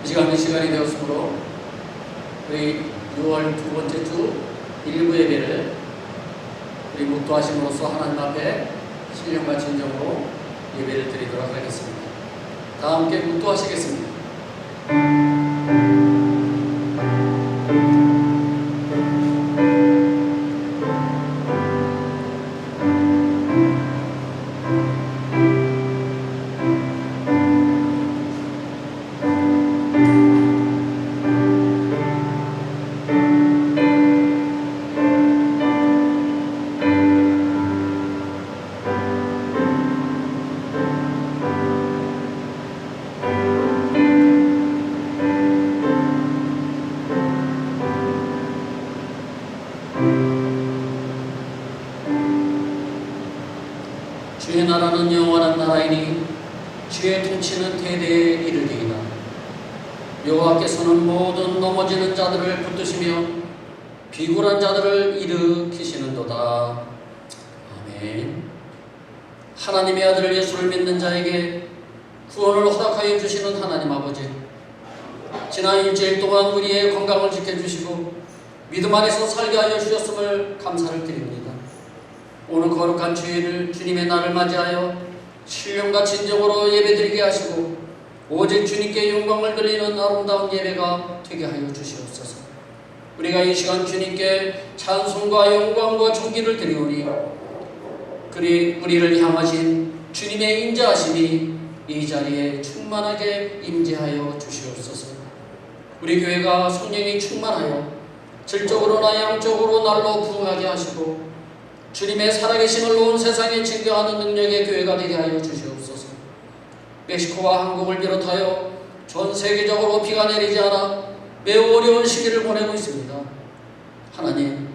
시간이 되었으므로 우리 6월 두 번째 주 일부 예배를 우리 묵도하심으로써 하나님 앞에 신령과 진정으로 예배를 드리도록 하겠습니다. 다 함께 묵도하시겠습니다. 주의 나라는 영원한 나라이니 주의 통치는 대대에 이르리이다. 여호와께서는 모든 넘어지는 자들을 붙드시며 비굴한 자들을 일으키시는도다. 아멘. 하나님의 아들 예수를 믿는 자에게 구원을 허락하여 주시는 하나님 아버지, 지난 일주일 동안 우리의 건강을 지켜주시고 믿음 안에서 살게 하여 주셨음을 감사를 드립니다. 오늘 거룩한 주일을 주님의 날을 맞이하여 신령과 진정으로 예배드리게 하시고 오직 주님께 영광을 돌리는 아름다운 예배가 되게 하여 주시옵소서. 우리가 이 시간 주님께 찬송과 영광과 존귀를 드리오니 우리를 향하신 주님의 인자하심이 이 자리에 충만하게 임재하여 주시옵소서. 우리 교회가 성령이 충만하여 질적으로나 양적으로 날로 부흥하게 하시고 주님의 살아계심을 온 세상에 증거하는 능력의 교회가 되게 하여 주시옵소서. 멕시코와 한국을 비롯하여 전 세계적으로 비가 내리지 않아 매우 어려운 시기를 보내고 있습니다. 하나님,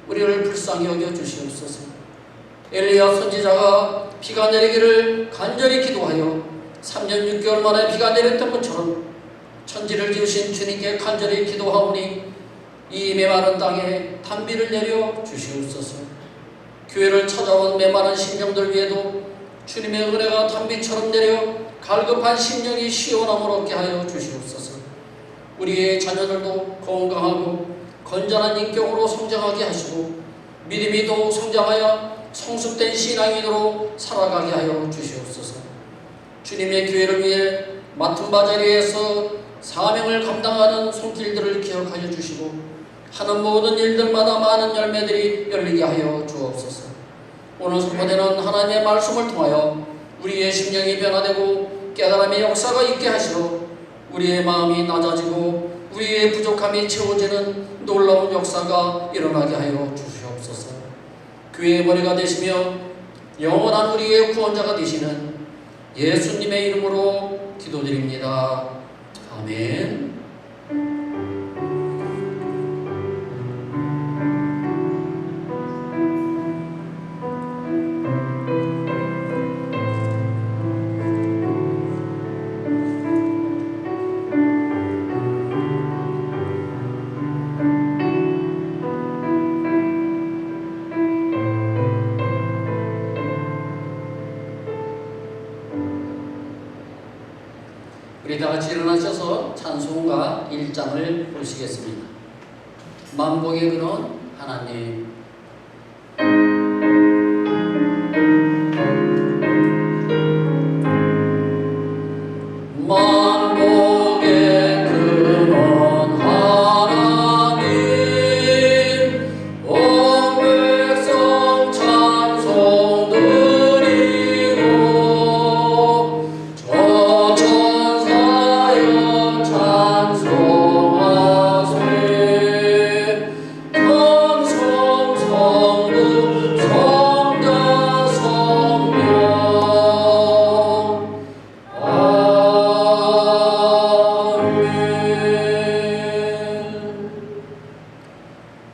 우리를 불쌍히 여겨 주시옵소서. 엘리야 선지자가 비가 내리기를 간절히 기도하여 3년 6개월 만에 비가 내렸던 것처럼 천지를 지으신 주님께 간절히 기도하오니 이 메마른 땅에 단비를 내려 주시옵소서. 교회를 찾아온 메마른 심령들 위에도 주님의 은혜가 단비처럼 내려 갈급한 심령이 시원함을 얻게 하여 주시옵소서. 우리의 자녀들도 건강하고 건전한 인격으로 성장하게 하시고 믿음이 더욱 성장하여 성숙된 신앙인으로 살아가게 하여 주시옵소서. 주님의 교회를 위해 맡은 바 자리에서 사명을 감당하는 손길들을 기억하여 주시고 하는 모든 일들마다 많은 열매들이 열리게 하여 주옵소서. 오늘 선포되는 하나님의 말씀을 통하여 우리의 심령이 변화되고 깨달음의 역사가 있게 하시어 우리의 마음이 낮아지고 우리의 부족함이 채워지는 놀라운 역사가 일어나게 하여 주시옵소서. 교회의 머리가 되시며 영원한 우리의 구원자가 되시는 예수님의 이름으로 기도드립니다. 아멘. 우리 다같이 일어나셔서 찬송가 1장을 보시겠습니다. 만복의 근원 하나님.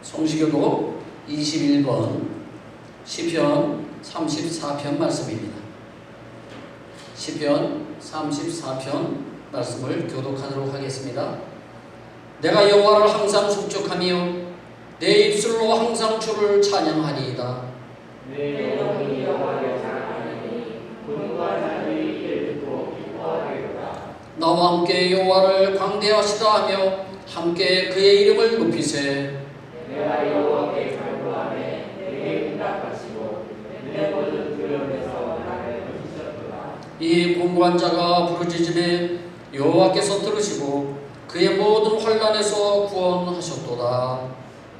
성시교독 21번 시편 34편 말씀입니다. 시편 34편 말씀을 교독하도록 하겠습니다. 내가 여호와를 항상 숙적하며 내 입술로 항상 주를 찬양하리이다. 내 영혼이 여호와를 찬양하니 군과 자들이 이를 듣고 기뻐하리로다. 나와 함께 여호와를 광대하시다 하며 함께 그의 이름을 높이세. 내가 여호와께 간구하매 내게 응답하시고 내 모든 두려움에서 나를 건지셨도다. 이 공고한 자가 부르짖음에 여호와께서 들으시고 그의 모든 환난에서 구원하셨도다.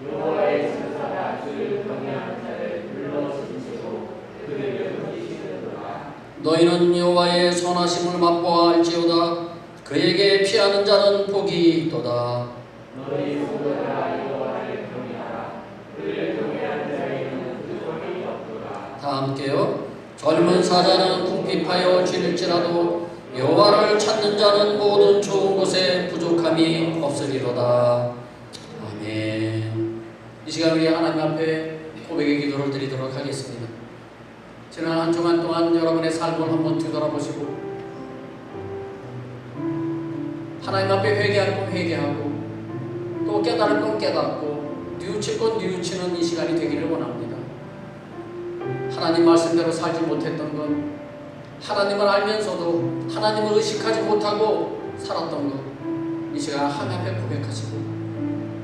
여호와의 천사가 주를 경외하는 자를 불러신지고 그들을 건지시는도다. 너희는 여호와의 선하심을 맛보아 알지어다. 그에게 피하는 자는 복이 있도다. 너희 성도들아 여호와를 경외하라. 그를 경외하는 자에게는 두려움이 없도다. 다 함께요. 젊은 사자는 궁핍하여 지를지라도 여호와를 찾는 자는 모든 좋은 것에 부족함이 없으리로다. 아멘. 이 시간 우리 하나님 앞에 고백의 기도를 드리도록 하겠습니다. 지난 한 주간 동안 여러분의 삶을 한번 뒤돌아보시고 하나님 앞에 회개할 건 회개하고 또 깨달을 건 깨닫고 뉘우칠 건 뉘우치는 이 시간이 되기를 원합니다. 하나님 말씀대로 살지 못했던 것, 하나님을 알면서도 하나님을 의식하지 못하고 살았던 것, 이 시간 하나님 앞에 고백하시고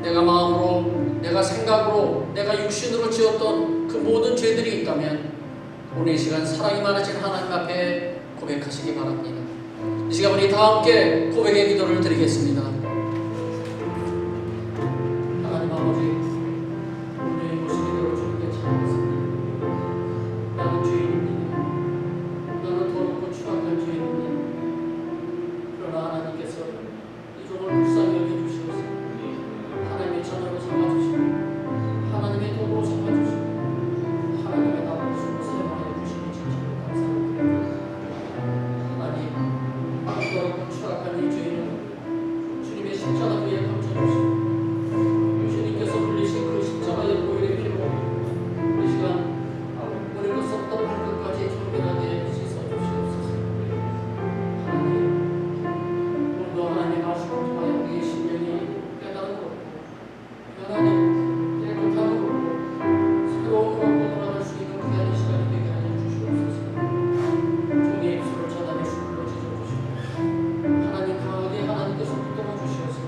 내가 마음으로, 내가 생각으로, 내가 육신으로 지었던 그 모든 죄들이 있다면 오늘 이 시간 사랑이 많으신 하나님 앞에 고백하시기 바랍니다. 이 시간 우리 다 함께 고백의 기도를 드리겠습니다. 하나님 아버지, 오늘 모신 기도를 주님께 찬양했습니다. 나는 죄인입니다. 나는 더럽고 추악한 죄인입니다. 그러나 하나님께서 이 종을 불쌍히 여겨주시옵소서. 하나님의 자녀로 삼아주시고 하나님의 도구로 삼아주시고 하나님의 나라를 숨고 사용하여 주시니 진심으로 감사합니다. 하나님, 더럽고 추악한 이 죄인을 주님의 십자가 위에 감춰주시고 주님께서 흘리신 그 십자가의 보혈의 피로 이 시간 우리 그 썩던 발끝까지 정결하게 씻어주시옵소서. 하나님, 오늘도 하나님의 말씀을 통하여 우리의 심령이 깨달음으로 하나님 깨끗함으로 새로운 걸음으로 나아갈 수 있는 귀한 시간이 되게 하여 주시옵소서. 종의 입술을 차단해 술로 찢어주시고 하나님 강하게 하나님께서 붙들어 주시옵소서.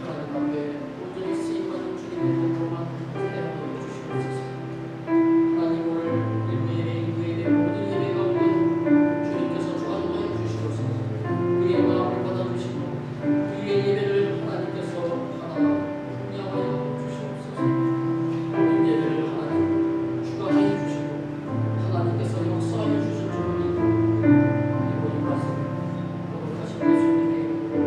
하나님 앞에 온전히 쓰임받은 주님의 도구로만 사용하여 주시옵소서. 하나님 오늘 일부 예배, 일부 예배, 모든 예배 가운데 주님께서 주관하여 주시옵소서. 우리의 마음을 받아주시고 우리의 예배를 하나님께서 하나 분양하여 주시옵소서. 모든 예배를 하나님 주관하여 주시고 하나님께서 역사하여 주실 줄 믿고 이 모든 말씀 거룩하신 예수님의 이름으로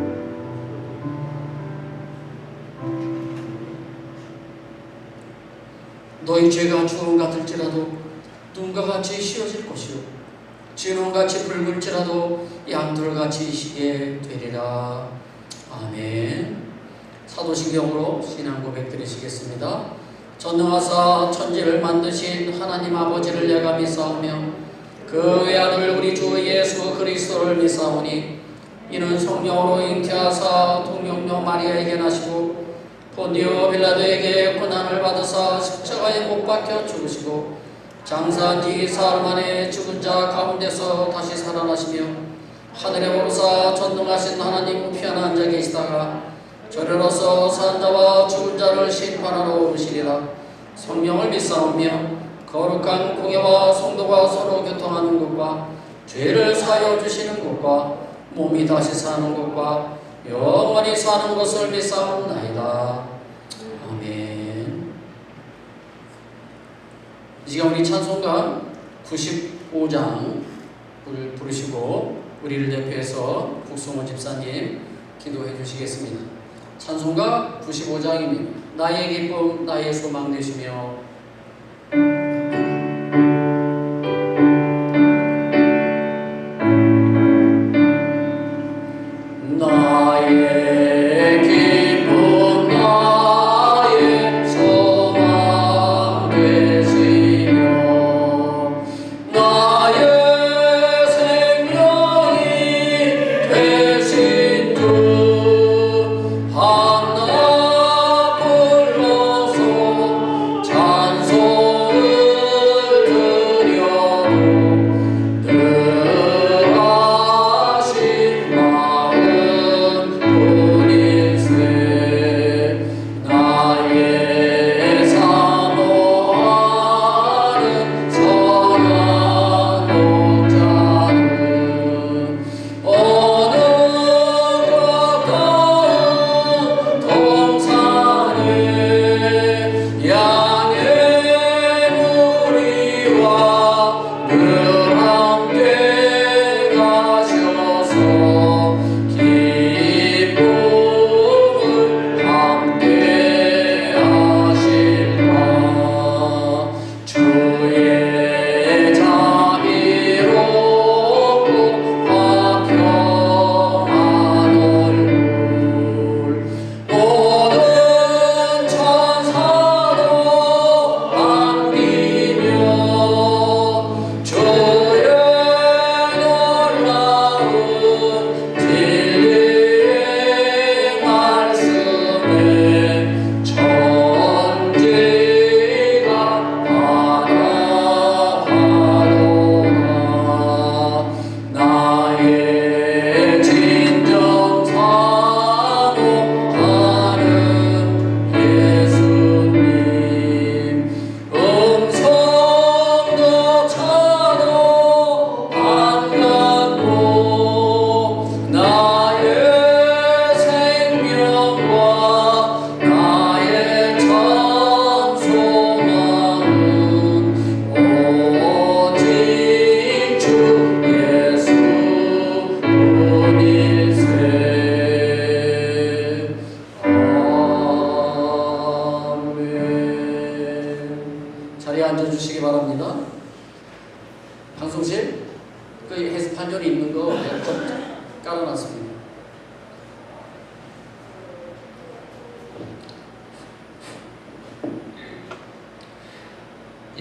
너희 죄가 주홍 같을지라도 눈과 같이 씌어질 것이요 진홍같이 붉을지라도 양털같이 희게 되리라. 아멘. 사도신경으로 신앙 고백 드리시겠습니다. 전능하사 천지를 만드신 하나님 아버지를 내가 믿사오며 그 외아들 우리 주 예수 그리스도를 믿사오니 이는 성령으로 잉태하사 동정녀 마리아에게 나시고 본디오 빌라도에게 고난을 받으사 십자가에 못 박혀 죽으시고 장사한 지 사흘 만에 죽은 자 가운데서 다시 살아나시며 하늘에 오르사 전능하신 하나님 우편에 앉아 계시다가 저리로서 산 자와 죽은 자를 심판하러 오시리라. 성령을 믿사오며 거룩한 공예와 성도가 서로 교통하는 것과 죄를 사하여 주시는 것과 몸이 다시 사는 것과 영원히 사는 것을 믿사옵나이다. 아멘. 이 시간 우리 찬송가 95장을 부르시고 우리를 대표해서 국성호 집사님 기도해 주시겠습니다. 찬송가 95장입니다. 나의 기쁨 나의 소망 되시며 나의 기쁨 나의 소망 되시며 나의 생명이 되신 주 하나 불러서 찬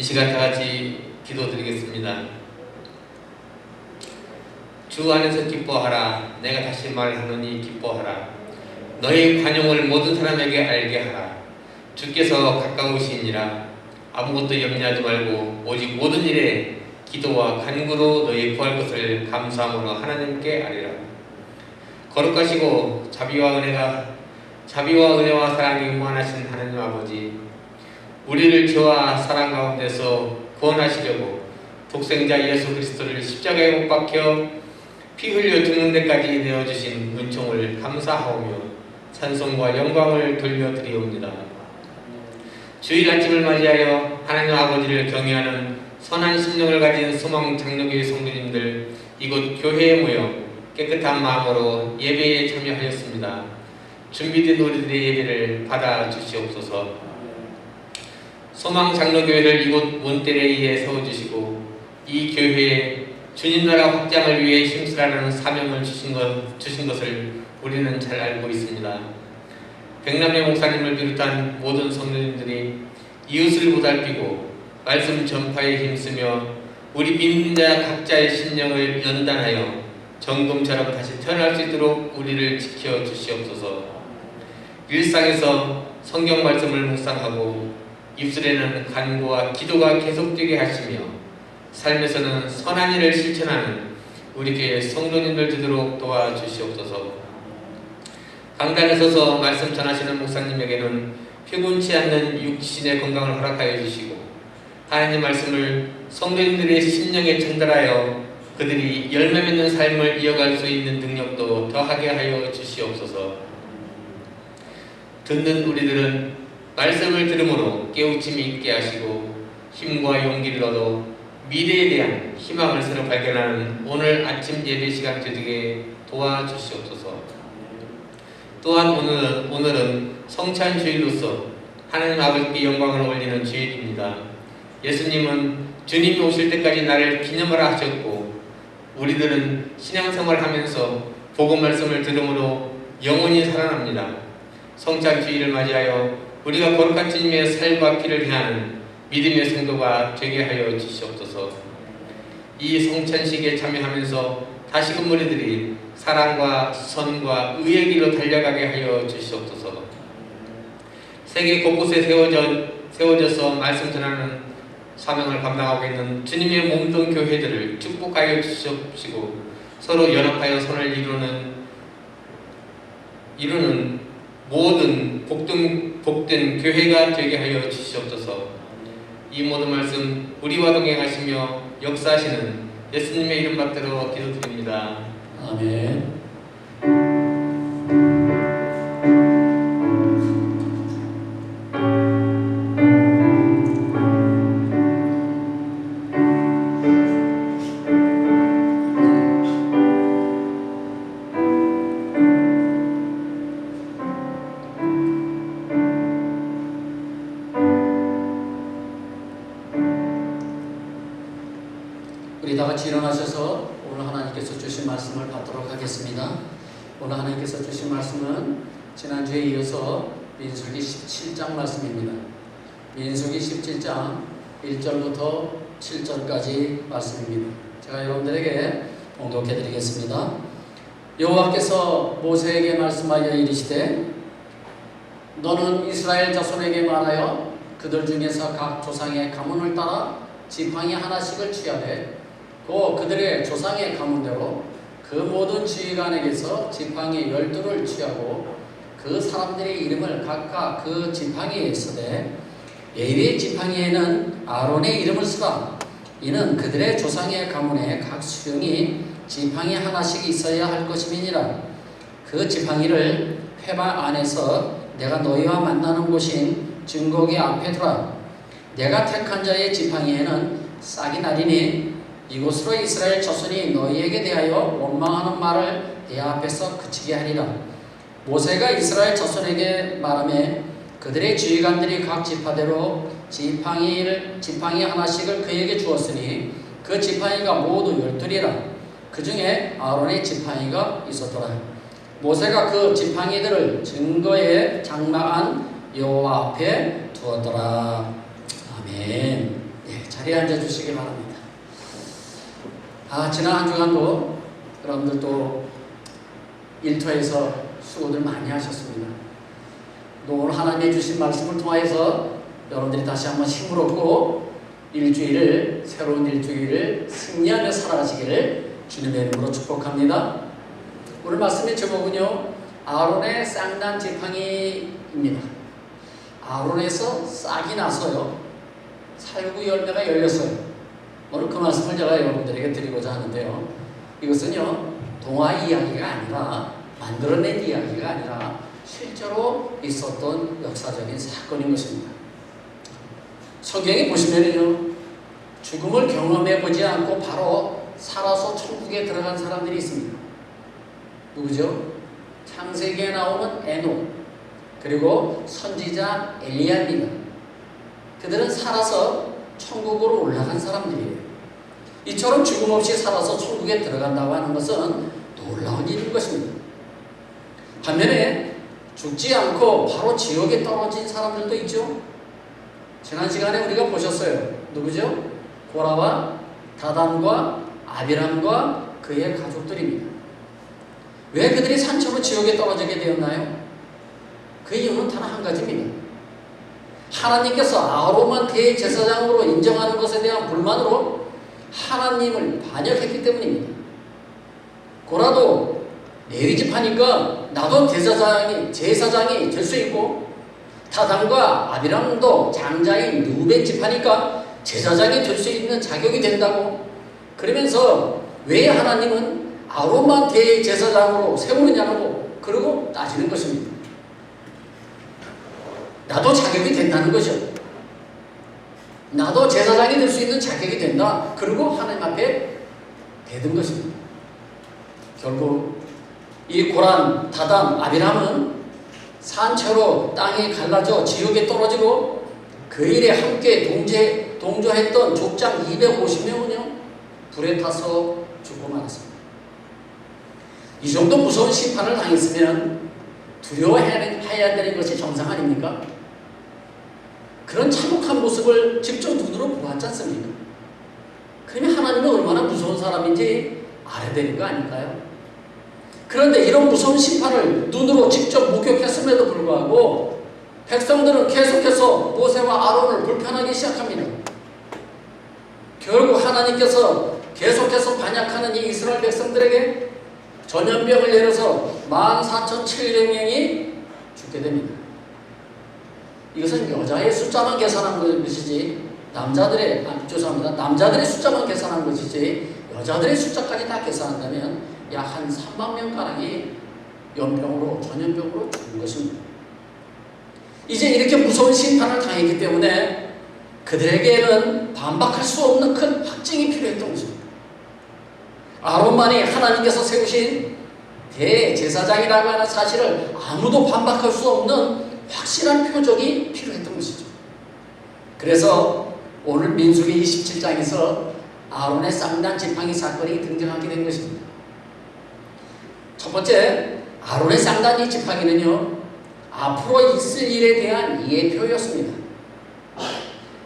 이 시간 다 같이 기도드리겠습니다. 주 안에서 기뻐하라. 내가 다시 말하노니 기뻐하라. 너희 관용을 모든 사람에게 알게 하라. 주께서 가까우시니라. 아무것도 염려하지 말고 오직 모든 일에 기도와 간구로 너희 구할 것을 감사함으로 하나님께 아뢰라. 거룩하시고 자비와 은혜와 사랑이 무한하신 하나님 아버지, 우리를 죄와 사랑 가운데서 구원하시려고 독생자 예수 그리스도를 십자가에 못 박혀 피 흘려 죽는 데까지 내어주신 은총을 감사하오며 찬송과 영광을 돌려드리옵니다. 주일 아침을 맞이하여 하나님 아버지를 경외하는 선한 심령을 가진 소망 장로교회 성도님들 이곳 교회에 모여 깨끗한 마음으로 예배에 참여하였습니다. 준비된 우리들의 예배를 받아 주시옵소서. 소망 장로교회를 이곳 몬테레이에 세워주시고 이 교회에 주님 나라 확장을 위해 힘쓰라는 사명을 주신 것을 우리는 잘 알고 있습니다. 백남의 목사님을 비롯한 모든 성도님들이 이웃을 보살피고 말씀 전파에 힘쓰며 우리 믿는 자 각자의 심령을 연단하여 정금처럼 다시 태어날 수 있도록 우리를 지켜 주시옵소서. 일상에서 성경 말씀을 묵상하고 입술에는 간구와 기도가 계속되게 하시며 삶에서는 선한 일을 실천하는 우리 교회 성도님들 되도록 도와주시옵소서. 강단에 서서 말씀 전하시는 목사님에게는 피곤치 않는 육신의 건강을 허락하여 주시고 하나님 말씀을 성도님들의 심령에 전달하여 그들이 열매 맺는 삶을 이어갈 수 있는 능력도 더하게 하여 주시옵소서. 듣는 우리들은 말씀을 들음으로 깨우침이 있게 하시고 힘과 용기를 얻어 미래에 대한 희망을 새로 발견하는 오늘 아침 예배 시간 되게 도와주시옵소서. 또한 오늘은 성찬주일로서 하나님 아버지께 영광을 올리는 주일입니다. 예수님은 주님이 오실 때까지 나를 기념하라 하셨고 우리들은 신앙생활을 하면서 복음 말씀을 들음으로 영원히 살아납니다. 성찬주일을 맞이하여 우리가 거룩한 주님의 살과 피를 행하는 믿음의 성도가 되게 하여 주시옵소서. 이 성찬식에 참여하면서 다시금 우리들이 사랑과 선과 의의 길로 달려가게 하여 주시옵소서. 세계 곳곳에 세워져서 말씀 전하는 사명을 감당하고 있는 주님의 몸된 교회들을 축복하여 주시옵시고 서로 연합하여 선을 이루는 모든 복된 교회가 되게 하여 주시옵소서. 이 모든 말씀 우리와 동행하시며 역사하시는 예수님의 이름 받들어 기도드립니다. 아멘. 우리 다 같이 일어나셔서 오늘 하나님께서 주신 말씀을 받도록 하겠습니다. 오늘 하나님께서 주신 말씀은 지난주에 이어서 민수기 17장 말씀입니다. 민수기 17장 1절부터 7절까지 말씀입니다. 제가 여러분들에게 봉독해 드리겠습니다. 여호와께서 모세에게 말씀하여 이르시되 너는 이스라엘 자손에게 말하여 그들 중에서 각 조상의 가문을 따라 지팡이 하나씩을 취하되 또 그들의 조상의 가문대로 그 모든 지휘관에게서 지팡이 12를 취하고 그 사람들의 이름을 각각 그 지팡이에 쓰되 레위의 지팡이에는 아론의 이름을 쓰라. 이는 그들의 조상의 가문에 각 수령이 지팡이 하나씩 있어야 할 것임이니라. 그 지팡이를 회막 안에서 내가 너희와 만나는 곳인 증거기 앞에 두라. 내가 택한 자의 지팡이에는 싹이 나리니 이곳으로 이스라엘 자손이 너희에게 대하여 원망하는 말을 내 앞에서 그치게 하리라. 모세가 이스라엘 자손에게 말하며 그들의 지휘관들이 각 지파대로 지팡이 하나씩을 그에게 주었으니 그 지팡이가 모두 12이라. 그 중에 아론의 지팡이가 있었더라. 모세가 그 지팡이들을 증거의 장막 안 여호와 앞에 두었더라. 아멘. 네. 자리에 앉아주시기 바랍니다. 지난 한 주간도 여러분들 또 일터에서 수고들 많이 하셨습니다. 또 오늘 하나님이 주신 말씀을 통하여서 여러분들이 다시 한번 힘을 얻고 새로운 일주일을 승리하며 살아가시기를 주님의 이름으로 축복합니다. 오늘 말씀의 제목은요, 아론의 쌍난 지팡이입니다. 아론에서 싹이 나서요, 살구 열매가 열렸어요. 오늘 그 말씀을 제가 여러분들에게 드리고자 하는데요, 이것은요 동화 이야기가 아니라, 만들어낸 이야기가 아니라 실제로 있었던 역사적인 사건인 것입니다. 성경에 보시면은요, 죽음을 경험해 보지 않고 바로 살아서 천국에 들어간 사람들이 있습니다. 누구죠? 창세기에 나오는 에녹, 그리고 선지자 엘리야입니다. 그들은 살아서 천국으로 올라간 사람들이에요. 이처럼 죽음 없이 살아서 천국에 들어간다고 하는 것은 놀라운 일인 것입니다. 반면에 죽지 않고 바로 지옥에 떨어진 사람들도 있죠. 지난 시간에 우리가 보셨어요. 누구죠? 고라와 다단과 아비람과 그의 가족들입니다. 왜 그들이 산처로 지옥에 떨어지게 되었나요? 그 이유는 단 한 가지입니다. 하나님께서 아론만 대제사장으로 인정하는 것에 대한 불만으로 하나님을 반역했기 때문입니다. 고라도 레위 지파니까 나도 제사장이 될 수 있고, 다단과 아비람도 장자인 누벤 지파니까 제사장이 될 수 있는 자격이 된다고, 그러면서 왜 하나님은 아론만 대제사장으로 세우느냐고 그러고 따지는 것입니다. 나도 자격이 된다는 거죠. 나도 제사장이 될 수 있는 자격이 된다. 그리고 하나님 앞에 대든 것입니다. 결국 이 고란, 다단, 아비람은 산채로 땅이 갈라져 지옥에 떨어지고 그 일에 함께 동조했던 족장 250명은요 불에 타서 죽고 말았습니다. 이 정도 무서운 심판을 당했으면 두려워해야 되는 것이 정상 아닙니까? 그런 참혹한 모습을 직접 눈으로 보았지 않습니까? 그러면 하나님은 얼마나 무서운 사람인지 알아야 되는 거 아닐까요? 그런데 이런 무서운 심판을 눈으로 직접 목격했음에도 불구하고 백성들은 계속해서 모세와 아론을 불편하기 시작합니다. 결국 하나님께서 계속해서 반역하는 이 이스라엘 백성들에게 전염병을 내려서 14,700명이 죽게 됩니다. 이것은 여자의 숫자만 계산한 것이지 남자들의 숫자만 계산한 것이지 여자들의 숫자까지 다 계산한다면 약 한 3만 명가량이 전염병으로 죽은 것입니다. 이제 이렇게 무서운 심판을 당했기 때문에 그들에게는 반박할 수 없는 큰 확증이 필요했던 것입니다. 아론만이 하나님께서 세우신 대제사장이라고 하는 사실을 아무도 반박할 수 없는 확실한 표적이 필요했던 것이죠. 그래서 오늘 민수기 27장에서 아론의 쌍난 지팡이 사건이 등장하게 된 것입니다. 첫 번째, 아론의 쌍난 지팡이는요, 앞으로 있을 일에 대한 예표였습니다.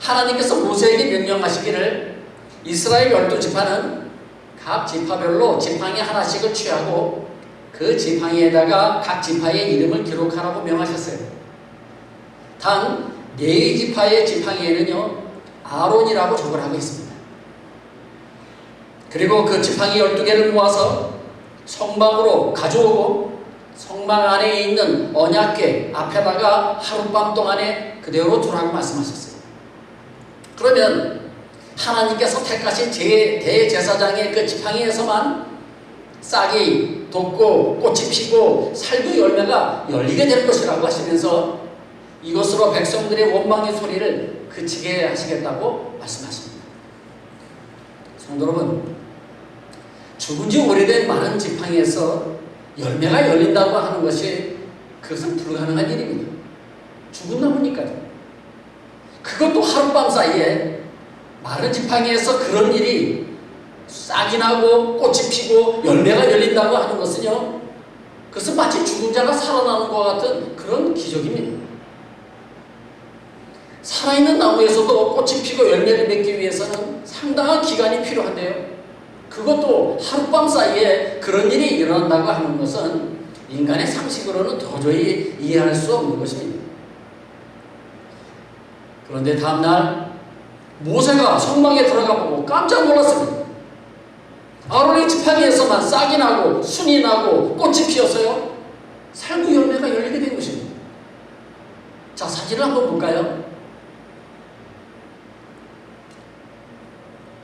하나님께서 모세에게 명령하시기를 이스라엘 12지파는 각 지파별로 지팡이 하나씩을 취하고 그 지팡이에다가 각 지파의 이름을 기록하라고 명하셨어요. 단 레위 지파의 지팡이에는요 아론이라고 적으라고 했습니다. 그리고 그 지팡이 12개를 모아서 성막으로 가져오고 성막 안에 있는 언약궤 앞에다가 하룻밤 동안에 그대로 두라고 말씀하셨어요. 그러면 하나님께서 택하신 대제사장의 그 지팡이에서만 싹이 돋고 꽃이 피고 살구 열매가 열리게 될 것이라고 하시면서 이것으로 백성들의 원망의 소리를 그치게 하시겠다고 말씀하십니다. 성도 여러분, 죽은 지 오래된 많은 지팡이에서 열매가 열린다고 하는 것이 그것은 불가능한 일입니다. 죽은 나무니까요. 그것도 하룻밤 사이에 마른 지팡이에서 그런 일이 싹이 나고 꽃이 피고 열매가 열린다고 하는 것은요, 그것은 마치 죽은 자가 살아나는 것과 같은 그런 기적입니다. 살아있는 나무에서도 꽃이 피고 열매를 맺기 위해서는 상당한 기간이 필요한데요. 그것도 하룻밤 사이에 그런 일이 일어난다고 하는 것은 인간의 상식으로는 도저히 이해할 수 없는 것입니다. 그런데 다음날 모세가 성막에 들어가 보고 깜짝 놀랐습니다. 아론의 지팡이에서만 싹이 나고 순이 나고 꽃이 피어서요, 살구 열매가 열리게 된 것입니다. 자, 사진을 한번 볼까요?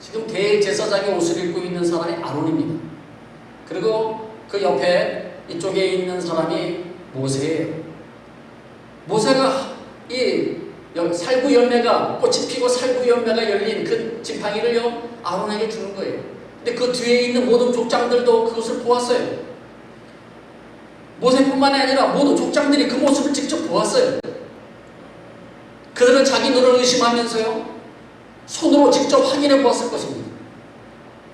지금 대제사장의 옷을 입고 있는 사람이 아론입니다. 그리고 그 옆에 이쪽에 있는 사람이 모세예요. 모세가 이 살구 열매가 꽃이 피고 살구 열매가 열린 그 지팡이를요 아론에게 주는 거예요. 근데 그 뒤에 있는 모든 족장들도 그것을 보았어요. 모세뿐만이 아니라 모든 족장들이 그 모습을 직접 보았어요. 그들은 자기 눈을 의심하면서요 손으로 직접 확인해 보았을 것입니다.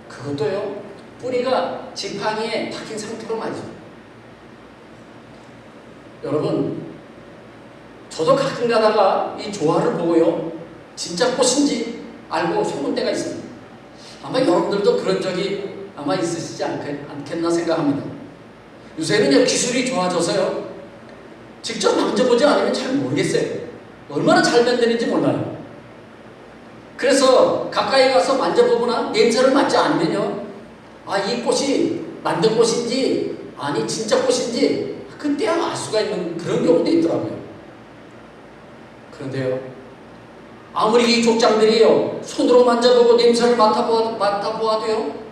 그것도요 뿌리가 지팡이에 박힌 상태로 말이죠. 여러분, 저도 가끔 가다가 이 조화를 보고요 진짜 꽃인지 알고 속은 때가 있습니다. 아마 여러분들도 그런 적이 아마 있으시지 않겠나 생각합니다. 요새는요 기술이 좋아져서요 직접 만져보지 않으면 잘 모르겠어요. 얼마나 잘 만드는지 몰라요. 그래서 가까이 가서 만져보거나 냄새를 맡지 않으면요 아, 이 꽃이 만든 꽃인지 아니 진짜 꽃인지 그때야 알 수가 있는 그런 경우도 있더라고요. 그런데요 아무리 이 족장들이요 손으로 만져보고 냄새를 맡아보아도요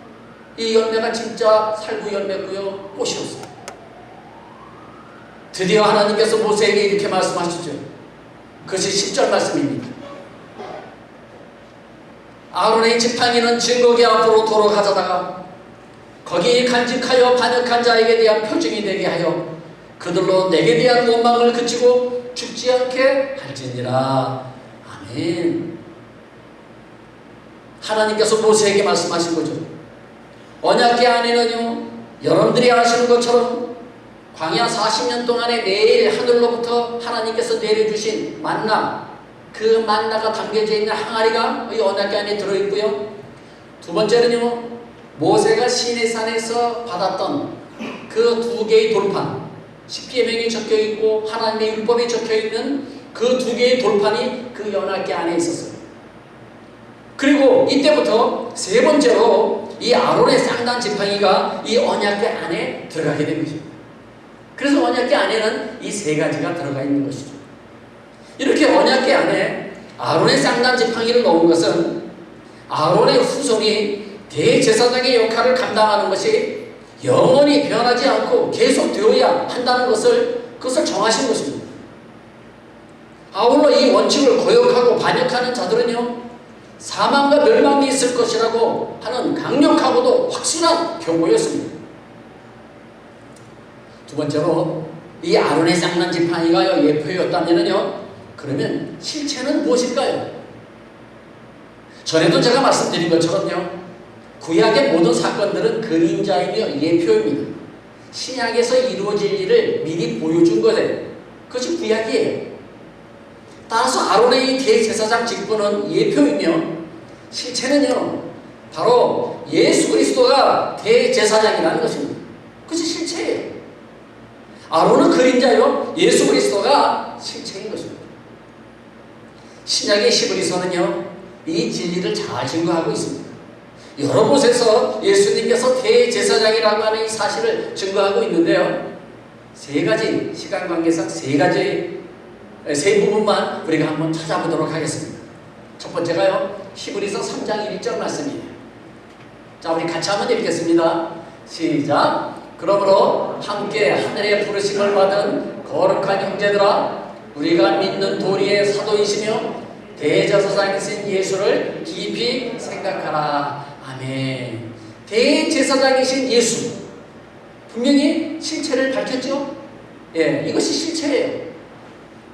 이 열매가 진짜 살구 열매고요 꽃이었어요. 드디어 하나님께서 모세에게 이렇게 말씀하시죠. 그것이 10절 말씀입니다. 아론의 지팡이는 증거기 앞으로 돌아가다가 거기 간직하여 반역한 자에게 대한 표징이 되게 하여 그들로 내게 대한 원망을 그치고 죽지 않게 할지니라. 아멘. 하나님께서 모세에게 말씀하신 거죠. 언약궤 안에는요 여러분들이 아시는 것처럼 광야 40년 동안에 매일 하늘로부터 하나님께서 내려주신 만나, 그 만나가 담겨져 있는 항아리가 이 언약궤 안에 들어있고요. 두 번째는요 모세가 시내산에서 받았던 그 두 개의 돌판, 십계명이 적혀있고 하나님의 율법이 적혀있는 그 두 개의 돌판이 그 언약궤 안에 있었어요. 그리고 이때부터 세 번째로 이 아론의 쌍난 지팡이가 이 언약궤 안에 들어가게 된 것입니다. 그래서 언약궤 안에는 이 세 가지가 들어가 있는 것이죠. 이렇게 언약궤 안에 아론의 쌍난 지팡이를 넣은 것은 아론의 후손이 대제사장의 역할을 감당하는 것이 영원히 변하지 않고 계속 되어야 한다는 그것을 정하신 것입니다. 아울러 이 원칙을 거역하고 반역하는 자들은요 사망과 멸망이 있을 것이라고 하는 강력하고도 확실한 경고였습니다. 두 번째로 이 아론의 쌍난 지팡이가 예표였다면요 그러면 실체는 무엇일까요? 전에도 제가 말씀드린 것처럼요 구약의 모든 사건들은 그림자이며 예표입니다. 신약에서 이루어질 일을 미리 보여준 거예요. 그것이 구약이에요. 따라서 아론의 이 대제사장 직분은 예표이며 실체는요 바로 예수 그리스도가 대제사장이라는 것입니다. 그것이 실체예요. 아론은 그림자요 예수 그리스도가 실체인 것입니다. 신약의 히브리서는요 이 진리를 잘 증거하고 있습니다. 여러 곳에서 예수님께서 대제사장이라고 하는 이 사실을 증거하고 있는데요 세 가지, 시간 관계상 세 부분만 우리가 한번 찾아보도록 하겠습니다. 첫 번째가요 히브리서 3장 1절 말씀이에요. 자, 우리 같이 한번 읽겠습니다. 시작. 그러므로 함께 하늘의 부르심을 받은 거룩한 형제들아, 우리가 믿는 도리의 사도이시며 대제사장이신 예수를 깊이 생각하라. 아멘. 대제사장이신 예수, 분명히 실체를 밝혔죠. 예, 이것이 실체예요.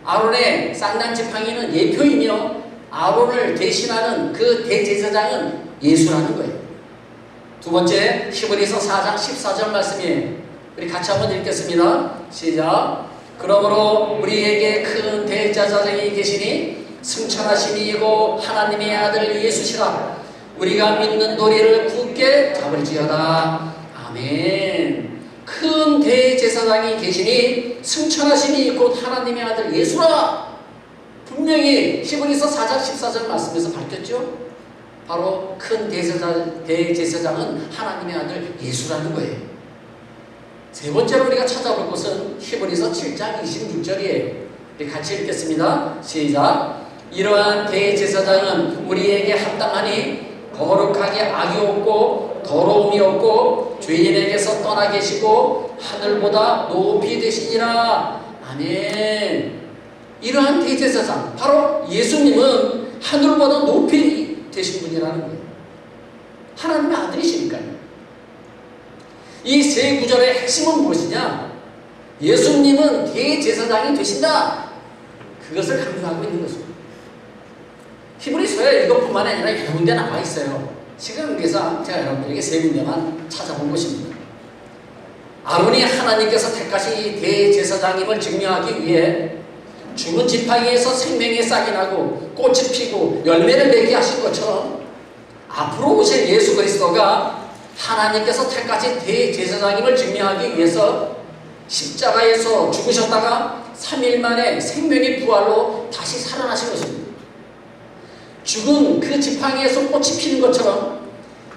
아론의 쌍난 지팡이는 예표이며 아론을 대신하는 그 대제사장은 예수라는 거예요. 두 번째, 히브리서 4장 14절 말씀이에요. 우리 같이 한번 읽겠습니다. 시작. 그러므로 우리에게 큰 대제사장이 계시니 승천하심이고 하나님의 아들 예수시라. 우리가 믿는 도리를 굳게 잡을지어다. 아멘. 큰 대제사장이 계시니 승천하심이 곧 하나님의 아들 예수라. 분명히 히브리서 4장 14절 말씀에서 밝혔죠. 바로 큰 대제사장은 하나님의 아들 예수라는 거예요. 세 번째로 우리가 찾아볼 것은 히브리서 7장 26절이에요. 우리 같이 읽겠습니다. 시작. 이러한 대제사장은 우리에게 합당하니 거룩하게 악이 없고 더러움이 없고 죄인에게서 떠나 계시고 하늘보다 높이 되시니라. 아멘. 이러한 대제사장, 바로 예수님은 하늘보다 높이 되신 분이라는 거예요. 하나님의 아들이시니까요. 이 세 구절의 핵심은 무엇이냐? 예수님은 대제사장이 되신다. 그것을 강조하고 있는 것입니다. 히브리서에 이것뿐만 아니라 여러 군데 나와 있어요. 시간 관계상 제가 여러분들에게 세 군데만 찾아본 것입니다. 아론이 하나님께서 택하신 대제사장임을 증명하기 위해 죽은 지팡이에서 생명의 싹이 나고 꽃이 피고 열매를 맺게 하신 것처럼 앞으로 오실 예수 그리스도가 하나님께서 택하신 대제사장임을 증명하기 위해서 십자가에서 죽으셨다가 3일 만에 생명의 부활로 다시 살아나신 것입니다. 죽은 그 지팡이에서 꽃이 피는 것처럼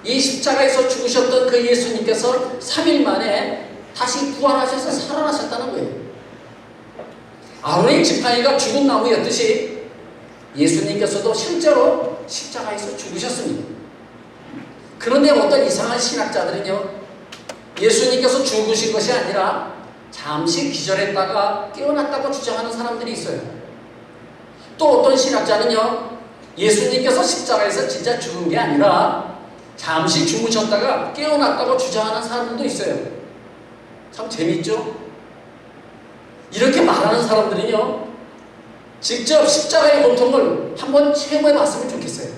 이 십자가에서 죽으셨던 그 예수님께서 3일 만에 다시 부활하셔서 살아나셨다는 거예요. 아론의 지팡이가 죽은 나무였듯이 예수님께서도 실제로 십자가에서 죽으셨습니다. 그런데 어떤 이상한 신학자들은요, 예수님께서 죽으신 것이 아니라 잠시 기절했다가 깨어났다고 주장하는 사람들이 있어요. 또 어떤 신학자는요, 예수님께서 십자가에서 진짜 죽은 게 아니라 잠시 주무셨다가 깨어났다고 주장하는 사람들도 있어요. 참 재밌죠? 이렇게 말하는 사람들은요, 직접 십자가의 고통을 한번 체험해 봤으면 좋겠어요.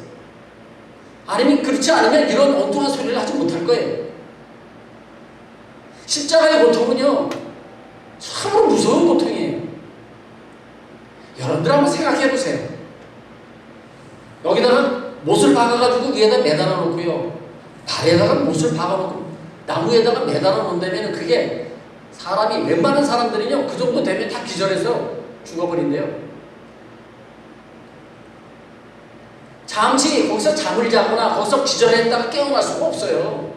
아니면 그렇지 않으면 이런 엉뚱한 소리를 하지 못할 거예요. 십자가의 고통은요, 참으로 무서운 고통이에요. 여러분들 한번 생각해 보세요. 여기다가 못을 박아가지고 위에다 매달아 놓고요, 발에다가 못을 박아놓고 나무에다가 매달아 놓는다면 그게 사람이, 웬만한 사람들은요, 그 정도 되면 다 기절해서 죽어버린대요. 잠시 거기서 잠을 자거나 거기서 기절했다가 깨어날 수가 없어요.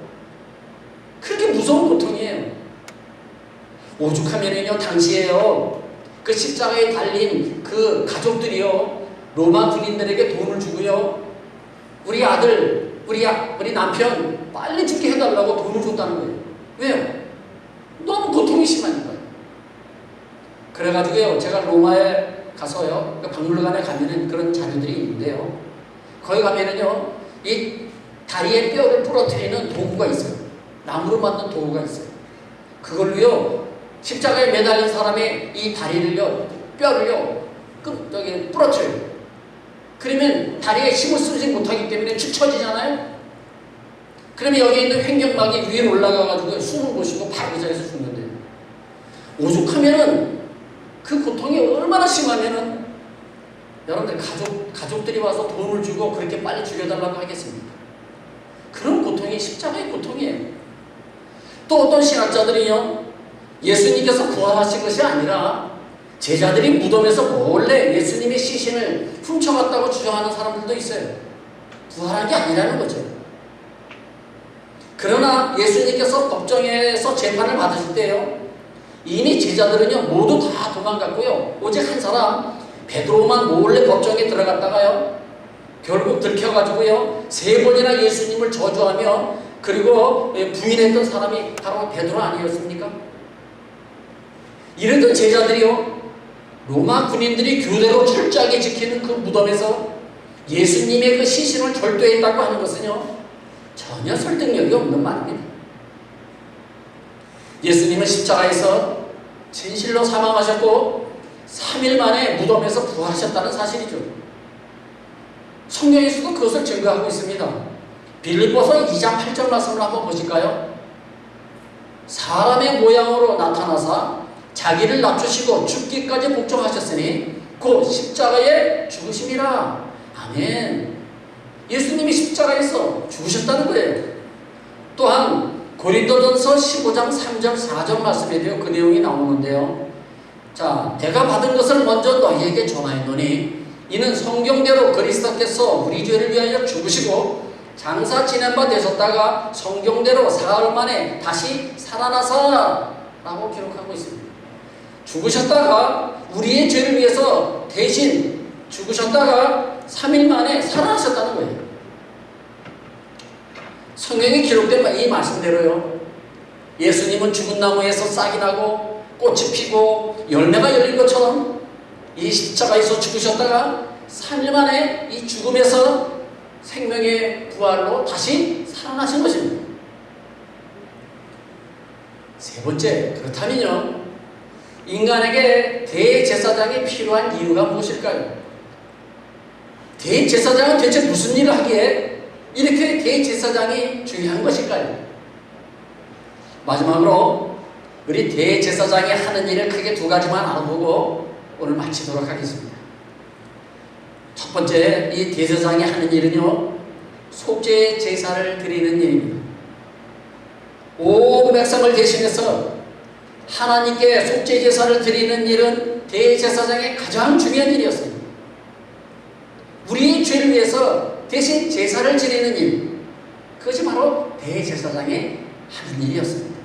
그렇게 무서운 고통이에요. 오죽하면은요, 당시에요, 그 십자가에 달린 그 가족들이요, 로마 군인들에게 돈을 주고요, 우리 아들, 우리 남편 빨리 죽게 해달라고 돈을 줬다는 거예요. 왜요? 너무 고통이 심하니까요. 그래가지고요, 제가 로마에 가서요, 그 박물관에 가면은 그런 자료들이 있는데요, 거기 가면은요, 이 다리에 뼈를 부러뜨리는 도구가 있어요. 나무로 만든 도구가 있어요. 그걸로요, 십자가에 매달린 사람의 이 다리를요, 뼈를요, 부러뜨려요. 그러면 다리에 힘을 쓰지 못하기 때문에 축 처지잖아요. 그러면 여기 있는 횡격막이 위에 올라가가지고 숨을 못 쉬고 바로 그 자리에서 죽는데요. 오죽하면은 그 고통이 얼마나 심하면은 여러분들 가족들이 와서 돈을 주고 그렇게 빨리 죽여달라고 하겠습니까? 그런 고통이 십자가의 고통이에요. 또 어떤 신학자들이요, 예수님께서 부활하신 것이 아니라 제자들이 무덤에서 몰래 예수님의 시신을 훔쳐갔다고 주장하는 사람들도 있어요. 부활한 게 아니라는 거죠. 그러나 예수님께서 법정에서 재판을 받으실 때요, 이미 제자들은요, 모두 다 도망갔고요, 오직 한 사람 베드로만 몰래 법정에 들어갔다가요, 결국 들켜가지고요, 3번이나 예수님을 저주하며 그리고 부인했던 사람이 바로 베드로 아니었습니까? 이랬던 제자들이요, 로마 군인들이 교대로 철저하게 지키는 그 무덤에서 예수님의 그 시신을 절도했다고 하는 것은요, 전혀 설득력이 없는 말입니다. 예수님은 십자가에서 진실로 사망하셨고 3일 만에 무덤에서 부활하셨다는 사실이죠. 성경에서도 그것을 증거하고 있습니다. 빌립보서 2장 8절 말씀을 한번 보실까요? 사람의 모양으로 나타나사 자기를 낮추시고 죽기까지 복종하셨으니 곧 십자가의 죽으심이라. 아멘. 예수님이 십자가에서 죽으셨다는 거예요. 또한 고린도전서 15장 3절 4절 말씀에도요 그 내용이 나오는데요. 자, 내가 받은 것을 먼저 너희에게 전하였노니 이는 성경대로 그리스도께서 우리 죄를 위하여 죽으시고 장사 지낸 바 되셨다가 성경대로 사흘 만에 다시 살아나사 라고 기록하고 있습니다. 죽으셨다가 우리의 죄를 위해서 대신 죽으셨다가 3일 만에 살아나셨다는 거예요. 성경에 기록된 이 말씀대로요. 예수님은 죽은 나무에서 싹이 나고 꽃이 피고 열매가 열린 것처럼 이 십자가에서 죽으셨다가 3일 만에 이 죽음에서 생명의 부활로 다시 살아나신 것입니다. 세 번째, 그렇다면요. 인간에게 대제사장이 필요한 이유가 무엇일까요? 대제사장은 대체 무슨 일을 하기에 이렇게 대제사장이 중요한 것일까요? 마지막으로 우리 대제사장이 하는 일을 크게 두 가지만 알아보고 오늘 마치도록 하겠습니다. 첫 번째, 이 대제사장이 하는 일은요, 속죄 제사를 드리는 일입니다. 온 백성을 대신해서 하나님께 속죄 제사를 드리는 일은 대제사장의 가장 중요한 일이었어요. 우리의 죄를 위해서 대신 제사를 지내는 일, 그것이 바로 대제사장의 하는 일이었습니다.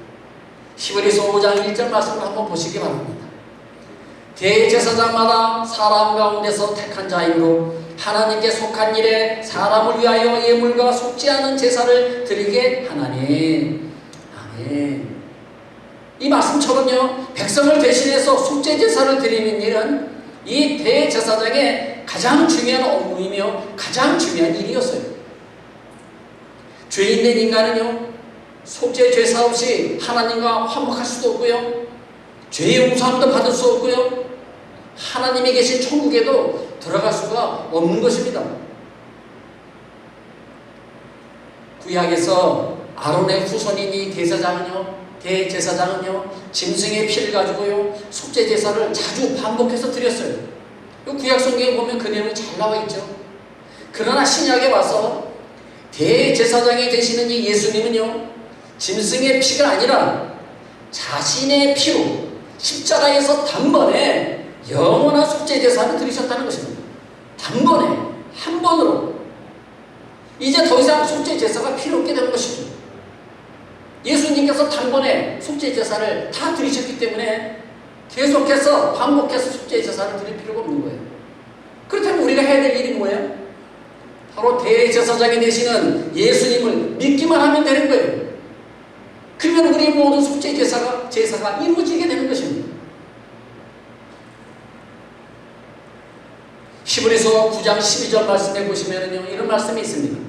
히브리서 5장 1절 말씀을 한번 보시기 바랍니다. 대제사장마다 사람 가운데서 택한 자이므로 하나님께 속한 일에 사람을 위하여 예물과 속지 않은 제사를 드리게 하나니. 아멘. 이 말씀처럼요, 백성을 대신해서 속죄 제사를 드리는 일은 이 대제사장의 가장 중요한 업무이며 가장 중요한 일이었어요. 죄 있는 인간은요, 속죄 제사 없이 하나님과 화목할 수도 없고요, 죄의 용서함도 받을 수 없고요, 하나님이 계신 천국에도 들어갈 수가 없는 것입니다. 구약에서 아론의 후손인 이 대제사장은요 짐승의 피를 가지고요 속죄 제사를 자주 반복해서 드렸어요. 구약 성경에 보면 그 내용이 잘 나와 있죠. 그러나 신약에 와서 대제사장이 되시는 이 예수님은요 짐승의 피가 아니라 자신의 피로 십자가에서 단번에 영원한 속죄 제사를 드리셨다는 것입니다. 단번에 한 번으로 이제 더 이상 속죄 제사가 필요 없게 되는 것이죠. 예수님께서 단번에 속죄 제사를 다 드리셨기 때문에 계속해서 반복해서 속죄 제사를 드릴 필요가 없는 거예요. 그렇다면 우리가 해야 될 일이 뭐예요? 바로 대제사장이 되시는 예수님을 믿기만 하면 되는 거예요. 그러면 우리의 모든 속죄 제사가 이루어지게 되는 것입니다. 히브리서 9장 12절 말씀에 보시면요 이런 말씀이 있습니다.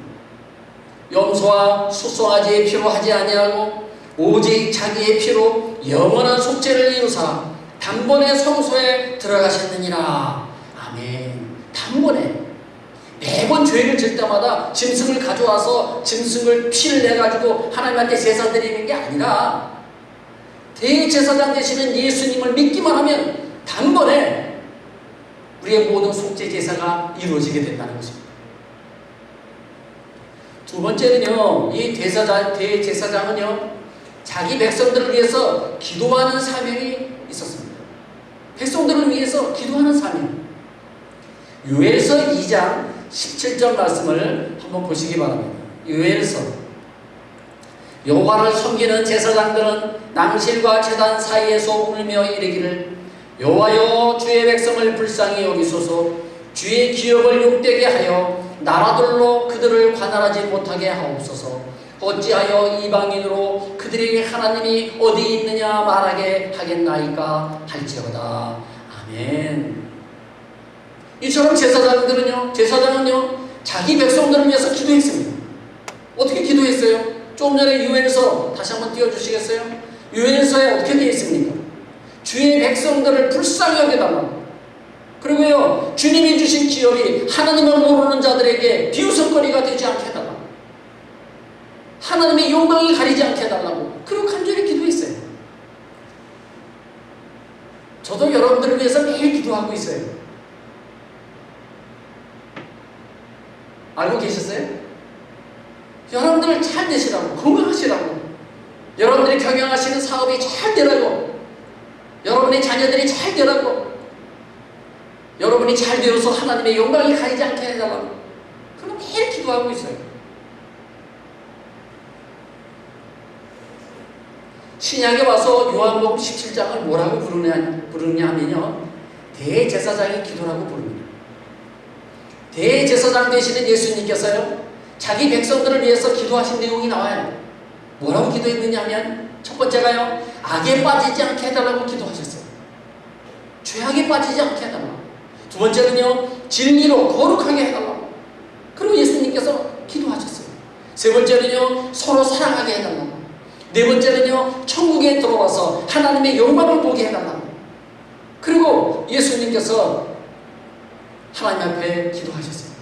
염소와 수송아지의 피로 하지 아니하고 오직 자기의 피로 영원한 속죄를 이루사 단번에 성소에 들어가셨느니라. 아멘. 단번에 매번 죄를 질 때마다 짐승을 가져와서 짐승을 피를 내가지고 하나님한테 제사 드리는 게 아니라 대제사장 되시는 예수님을 믿기만 하면 단번에 우리의 모든 속죄 제사가 이루어지게 된다는 것입니다. 두 번째는요, 이 대제사장은요, 자기 백성들을 위해서 기도하는 사명이 있었습니다. 백성들을 위해서 기도하는 사명. 요엘서 2장 17절 말씀을 한번 보시기 바랍니다. 요엘서. 여호와를 섬기는 제사장들은 낭실과 제단 사이에서 울며 이르기를 여호와여 주의 백성을 불쌍히 여기소서 주의 기업을 욕되게 하여 나라들로 그들을 관할하지 못하게 하옵소서. 어찌하여 이방인으로 그들에게 하나님이 어디 있느냐 말하게 하겠나이까 할지어다. 아멘. 이처럼 제사장은요 자기 백성들을 위해서 기도했습니다. 어떻게 기도했어요? 좀 전에 요엘서 다시 한번 띄워주시겠어요? 요엘서에 어떻게 되어 있습니까? 주의 백성들을 불쌍히 여겨달라고. 그리고요 주님이 주신 기업이 하나님을 모르는 자들에게 비웃음거리가 되지 않게 해달라고, 하나님의 영광이 가리지 않게 해달라고 그리고 간절히 기도했어요. 저도 여러분들을 위해서 매일 기도하고 있어요. 알고 계셨어요? 여러분들 잘 되시라고, 건강하시라고, 여러분들이 경영하시는 사업이 잘 되라고, 여러분의 자녀들이 잘 되라고, 여러분이 잘 되어서 하나님의 영광이 가리지 않게 해달라고, 그럼 매일 기도하고 있어요. 신약에 와서 요한복음 17장을 뭐라고 부르냐 하면요, 대제사장의 기도라고 부릅니다. 대제사장 되시는 예수님께서요, 자기 백성들을 위해서 기도하신 내용이 나와요. 뭐라고 기도했느냐 하면, 첫 번째가요, 악에 빠지지 않게 해달라고 기도하셨어요. 죄악에 빠지지 않게 해달라고. 두 번째는요, 진리로 거룩하게 해달라고. 그리고 예수님께서 기도하셨어요. 세 번째는요, 서로 사랑하게 해달라고. 네 번째는요, 천국에 들어와서 하나님의 영광을 보게 해달라고. 그리고 예수님께서 하나님 앞에 기도하셨어요.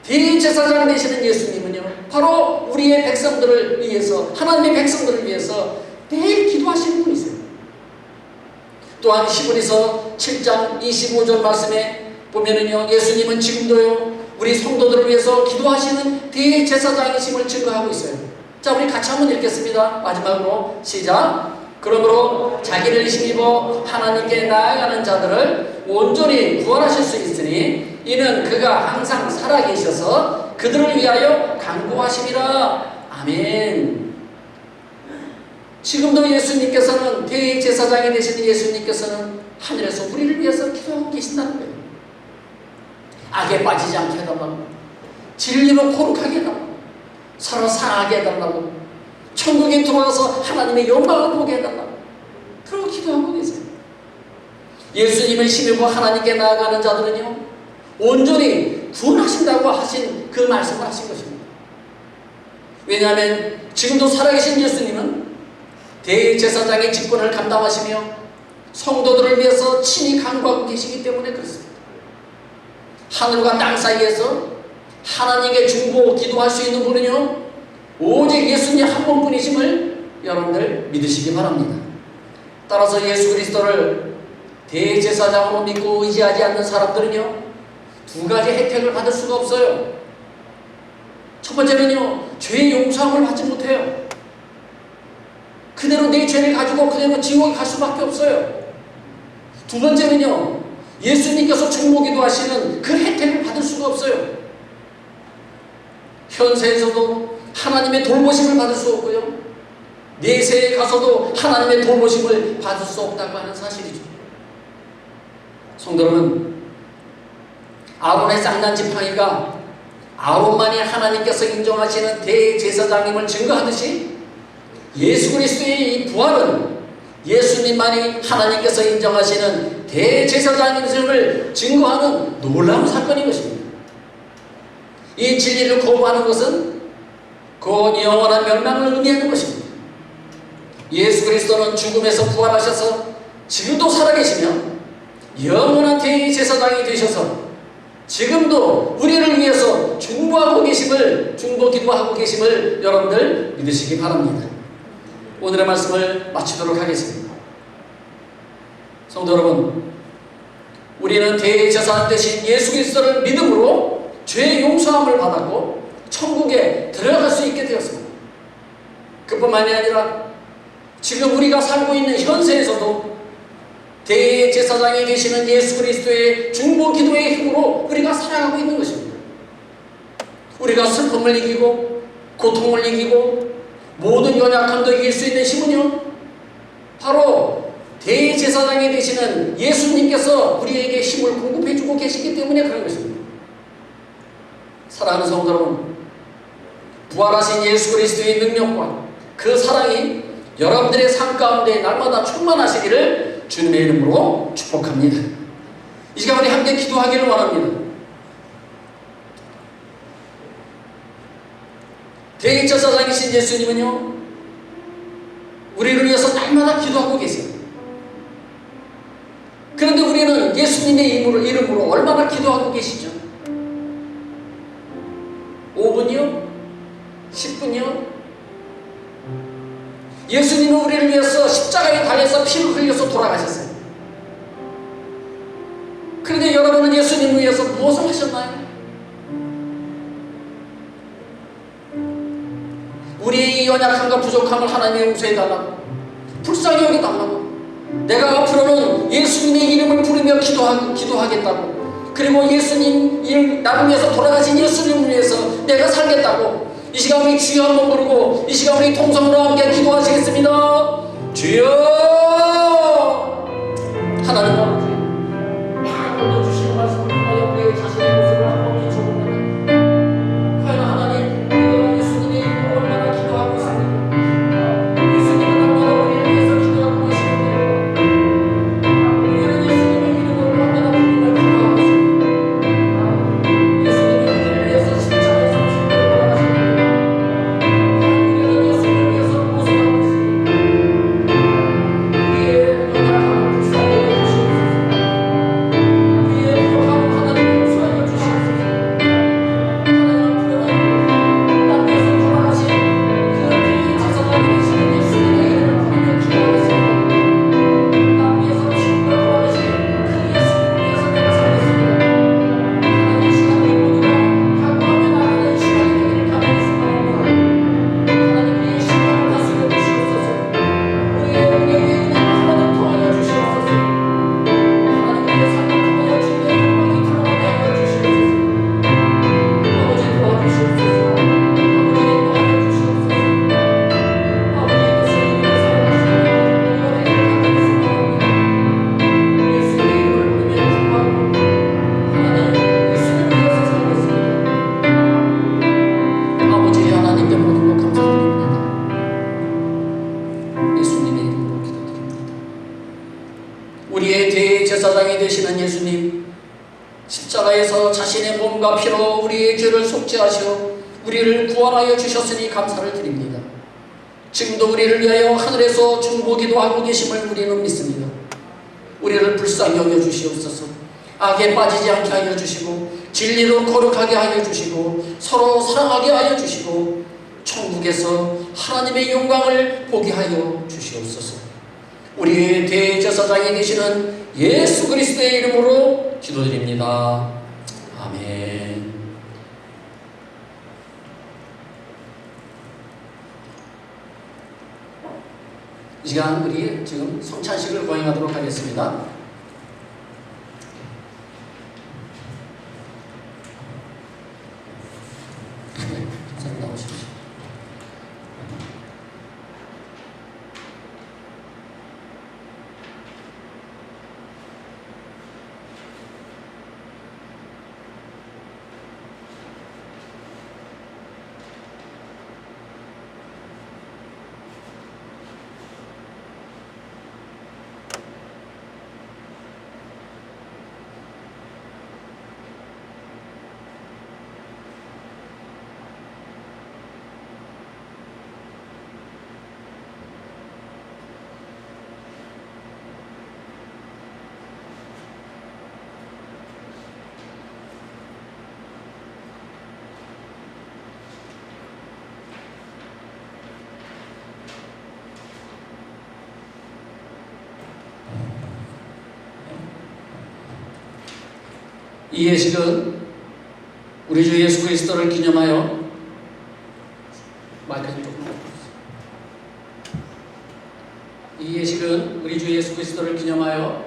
대제사장 되시는 예수님은요, 바로 우리의 백성들을 위해서, 하나님의 백성들을 위해서 매일 기도하시는 분이세요. 또한 히브리서 7장 25절 말씀에 보면은요, 예수님은 지금도요, 우리 성도들을 위해서 기도하시는 대제사장이심을 증거하고 있어요. 자, 우리 같이 한번 읽겠습니다. 마지막으로 시작. 그러므로 자기를 힘입어 하나님께 나아가는 자들을 온전히 구원하실 수 있으니 이는 그가 항상 살아계셔서 그들을 위하여 간구하심이라. 아멘. 지금도 예수님께서는, 대제사장이 되시는 예수님께서는 하늘에서 우리를 위해서 기도하고 계신다는 거예요. 악에 빠지지 않게 해달라고, 진리로 거룩하게 해달라고, 서로 사랑하게 해달라고, 천국에 들어와서 하나님의 영광을 보게 해달라고, 그러고 기도하고 계세요. 예수님을 힘입고 하나님께 나아가는 자들은요, 온전히 구원하신다고 하신 그 말씀을 하신 것입니다. 왜냐하면 지금도 살아계신 예수님은 대제사장의 직분을 감당하시며 성도들을 위해서 친히 간구하고 계시기 때문에 그렇습니다. 하늘과 땅 사이에서 하나님께 중보 기도할 수 있는 분은요, 오직 예수님 한 분뿐이심을 여러분들 믿으시기 바랍니다. 따라서 예수 그리스도를 대제사장으로 믿고 의지하지 않는 사람들은요, 두 가지 혜택을 받을 수가 없어요. 첫 번째는요, 죄의 용서함을 받지 못해요. 그대로 내 죄를 가지고 그대로 지옥에 갈 수밖에 없어요. 두 번째는요, 예수님께서 중보기도 하시는 그 혜택을 받을 수가 없어요. 현세에서도 하나님의 돌보심을 받을 수 없고요, 내세에 가서도 하나님의 돌보심을 받을 수 없다고 하는 사실이죠. 성도 여러분, 아론의 쌍난 지팡이가 아론만이 하나님께서 인정하시는 대제사장임을 증거하듯이 예수 그리스도의 이 부활은 예수님만이 하나님께서 인정하시는 대제사장임을 증거하는 놀라운 사건인 것입니다. 이 진리를 거부하는 것은 곧 영원한 멸망을 의미하는 것입니다. 예수 그리스도는 죽음에서 부활하셔서 지금도 살아계시며 영원한 대제사장이 되셔서 지금도 우리를 위해서 중보하고 계심을, 중보 기도하고 계심을 여러분들 믿으시기 바랍니다. 오늘의 말씀을 마치도록 하겠습니다. 성도 여러분, 우리는 대제사장 되신 예수 그리스도를 믿음으로 죄의 용서함을 받았고 천국에 들어갈 수 있게 되었습니다. 그뿐만이 아니라 지금 우리가 살고 있는 현세에서도 대제사장이 되시는 예수 그리스도의 중보 기도의 힘으로 우리가 살아가고 있는 것입니다. 우리가 슬픔을 이기고 고통을 이기고 모든 연약함도 이길 수 있는 힘은요, 바로 대제사장이 되시는 예수님께서 우리에게 힘을 공급해주고 계시기 때문에 그런 것입니다. 사랑하는 성도 여러분, 부활하신 예수 그리스도의 능력과 그 사랑이 여러분들의 삶 가운데 날마다 충만하시기를 주님의 이름으로 축복합니다. 이 시간 우리 함께 기도하기를 원합니다. 대제사장이신 예수님은요, 우리를 위해서 날마다 기도하고 계세요. 그런데 우리는 예수님의 이름으로 얼마나 기도하고 계시죠? 5분이요? 10분이요? 예수님은 우리를 위해서 십자가에 달려서 피를 흘려서 돌아가셨어요. 그런데 여러분은 예수님을 위해서 무엇을 하셨나요? 연약함과 부족함을 하나님의 용서해달라고, 불쌍히 여겨달라고, 내가 앞으로는 예수님의 이름을 부르며 기도하겠다고, 그리고 예수님 나를 위해서 돌아가신 예수님을 위해서 내가 살겠다고, 이 시간 우리 주여 한번 부르고 이 시간 우리 통성으로 함께 기도하시겠습니다. 주여! 하나님 아버지, 오늘 주신 말씀을 통하여 우리의 자신의 모습을 한번 비춰봅니다. 과연 하나님, 우리가 예수님의 이름으로 얼마나 기도하고 있습니까? 예수님은 얼마나 우리를 위해서 기도하고 계시는데 우리는 예수님의 이름으로 얼마나 우리를 기도하고 있습니까? 예수님이 우리를 위해서 십자가에서 죽음을 돌아가셨는데 우리는 예수님을 위해서 무엇을 하고 있습니까? 우리의 연약함을 불쌍히 여겨주시옵소서. 우리의 부족함을 하나님 용서하여 주시옵소서. 하나님 앞으로는 땅 위에서 돌아가신 그 대제사장이 되시는 예수님의 이름을 부르며 기도하겠습니다. 땅 위에서 죽음을 돌아가신 그 예수님을 위해서 내가 살겠습니다. 하나님, 이 시간에 모두가 각오하며 나가는 시간이 되기를 간절히 소망합니다. 하나님, 우리의 심령을 다스려 주시옵소서. 우리의 영역의 은혜를 하나님 통하여 주시옵소서. 하나님, 우리의 삶을 통하여 주님의 영광이 드러나게 하여 주시옵소서. 아버지, 도와주시옵소서. 아버지, 인도하여 주시옵소서. 아버지의 뜻을 이루어 살아가시는 우리가 되기를 간절히 소망합니다. 예수님의 이름을 부르며 기도하고 하나님, 예수님을 위해서 살겠습니다. 아버지 하나님께 모든 것 감사드립니다. 예수님의 이름으로 기도드립니다. 우리의 대제사장이 되시는 예수님, 십자가에서 자신의 몸과 피로 우리의 죄를 속죄하시어 우리를 구원하여 주셨으니 감사를 드립니다. 지금도 우리를 위하여 하늘에서 중보기도 하고 계심을 우리는 믿습니다. 우리를 불쌍히 여겨 주시옵소서. 악에 빠지지 않게 하여 주시고 진리로 거룩하게 하여 주시고 서로 사랑하게 하여 주시고 천국에서 하나님의 영광을 보게 하여 주시옵소서. 우리의 대제사장이 되시는 예수 그리스도의 이름으로 기도드립니다. 아멘. 이 시간 우리 지금 성찬식을 거행하도록 하겠습니다. 네, 선생님 나오십시오. 이 예식은 우리 주 예수 그리스도를 기념하여 마이크를 조금 이 예식은 우리 주 예수 그리스도를 기념하여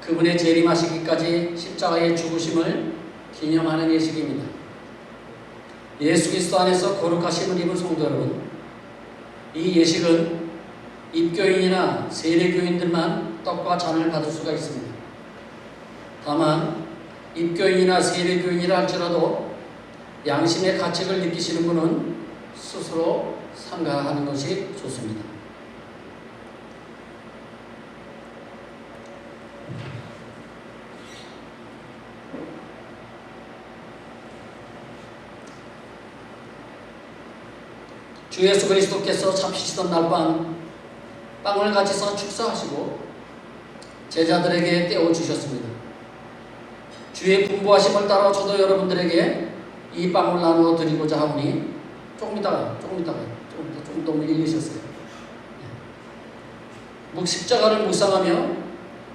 그분의 재림하시기까지 십자가의 죽으심을 기념하는 예식입니다. 예수 그리스도 안에서 거룩하심을 입은 성도 여러분, 이 예식은 입교인이나 세례교인들만 떡과 잔을 받을 수가 있습니다. 다만 입교인이나 세례교인이라 할지라도 양심의 가책을 느끼시는 분은 스스로 삼가하는 것이 좋습니다. 주 예수 그리스도께서 잡히시던 날 밤 빵을 가지서 축사하시고 제자들에게 떼어주셨습니다. 주의 분부하심을 따라 저도 여러분들에게 이 빵을 나누어 드리고자 하오니 조금 이따가 너무 읽으셨어요. 십자가를 묵상하며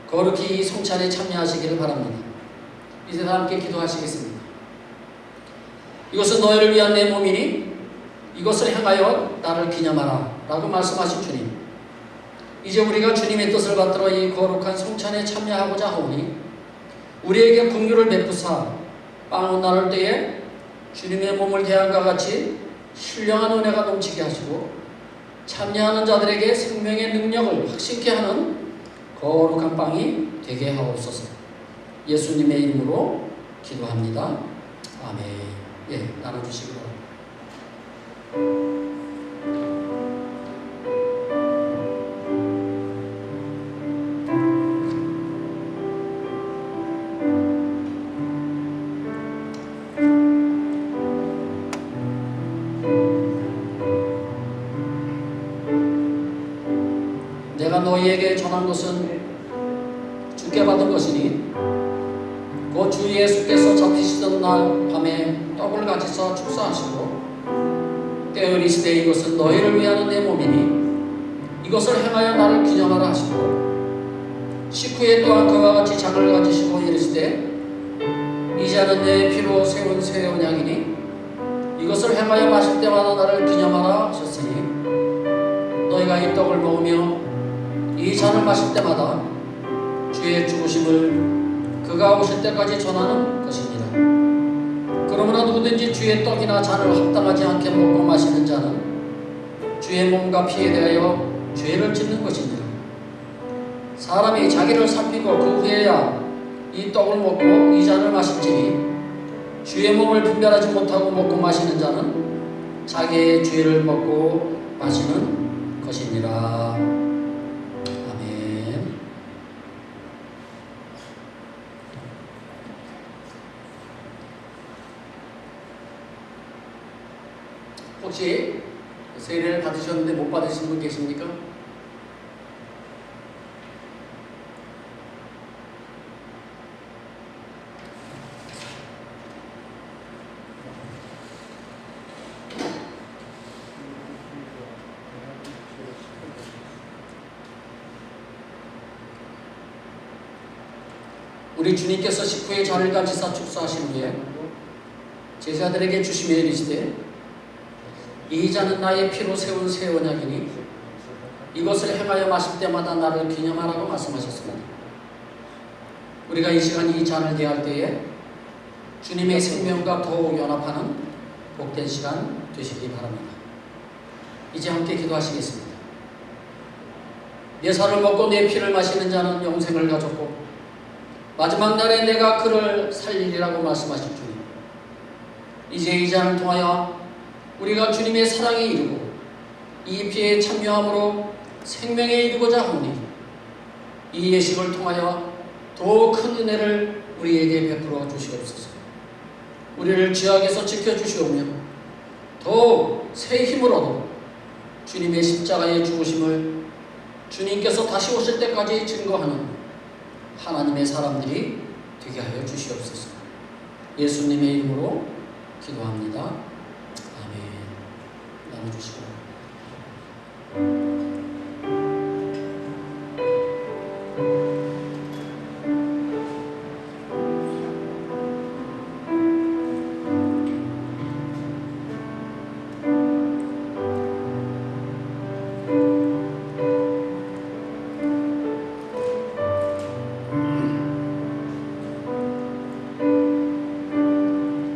거룩히 이 성찬에 참여하시기를 바랍니다. 이제 다 함께 기도하시겠습니다. 이것은 너희를 위한 내 몸이니 이것을 행하여 나를 기념하라 라고 말씀하신 주님, 이제 우리가 주님의 뜻을 받들어 이 거룩한 성찬에 참여하고자 하오니 우리에게 긍휼을 베푸사 빵을 나눌 때에 주님의 몸을 대함과 같이 신령한 은혜가 넘치게 하시고 참여하는 자들에게 생명의 능력을 확신케 하는 거룩한 빵이 되게 하옵소서. 예수님의 이름으로 기도합니다. 아멘. 예, 나눠주시기 바랍니다. 내가 너희에게 전한 것은 주께 받은 것이니 곧 주 예수께서 잡히시던 날 밤에 떡을 가지사 축사하시고 때을 이시되 이것은 너희를 위하는 내 몸이니 이것을 행하여 나를 기념하라 하시고 식후에 또한 그와 같이 잔을 가지시고 이르시되 이 잔은 내 피로 세운 새 언약이니 이것을 행하여 마실 때마다 나를 기념하라 하셨으니 너희가 이 떡을 먹으며 이 잔을 마실 때마다 주의 죽으심을 그가 오실 때까지 전하는 것이니라. 그러므로 누구든지 주의 떡이나 잔을 합당하지 않게 먹고 마시는 자는 주의 몸과 피에 대하여 죄를 짓는 것이니라. 사람이 자기를 살피고 그 후에야 이 떡을 먹고 이 잔을 마실지니 주의 몸을 분별하지 못하고 먹고 마시는 자는 자기의 죄를 먹고 마시는 것이니라. 혹시 세례를 받으셨는데 못 받으신 분 계십니까? 우리 주님께서 식후에 잔을 가지사 축사하신 후에 제자들에게 주시며 이르시되 이 잔은 나의 피로 세운 새 언약이니 이것을 행하여 마실 때마다 나를 기념하라고 말씀하셨습니다. 우리가 이 시간 이 잔을 대할 때에 주님의 생명과 더욱 연합하는 복된 시간 되시기 바랍니다. 이제 함께 기도하시겠습니다. 내 살을 먹고 내 피를 마시는 자는 영생을 가졌고 마지막 날에 내가 그를 살리리라고 말씀하신 주님, 이제 이 잔을 통하여 우리가 주님의 사랑에 이르고 이 피에 참여함으로 생명에 이르고자 하오니 이 예식을 통하여 더욱 큰 은혜를 우리에게 베풀어 주시옵소서. 우리를 죄악에서 지켜주시오며 더욱 새 힘을 얻어 주님의 십자가의 죽으심을 주님께서 다시 오실 때까지 증거하는 하나님의 사람들이 되게 하여 주시옵소서. 예수님의 이름으로 기도합니다. 나눠주시고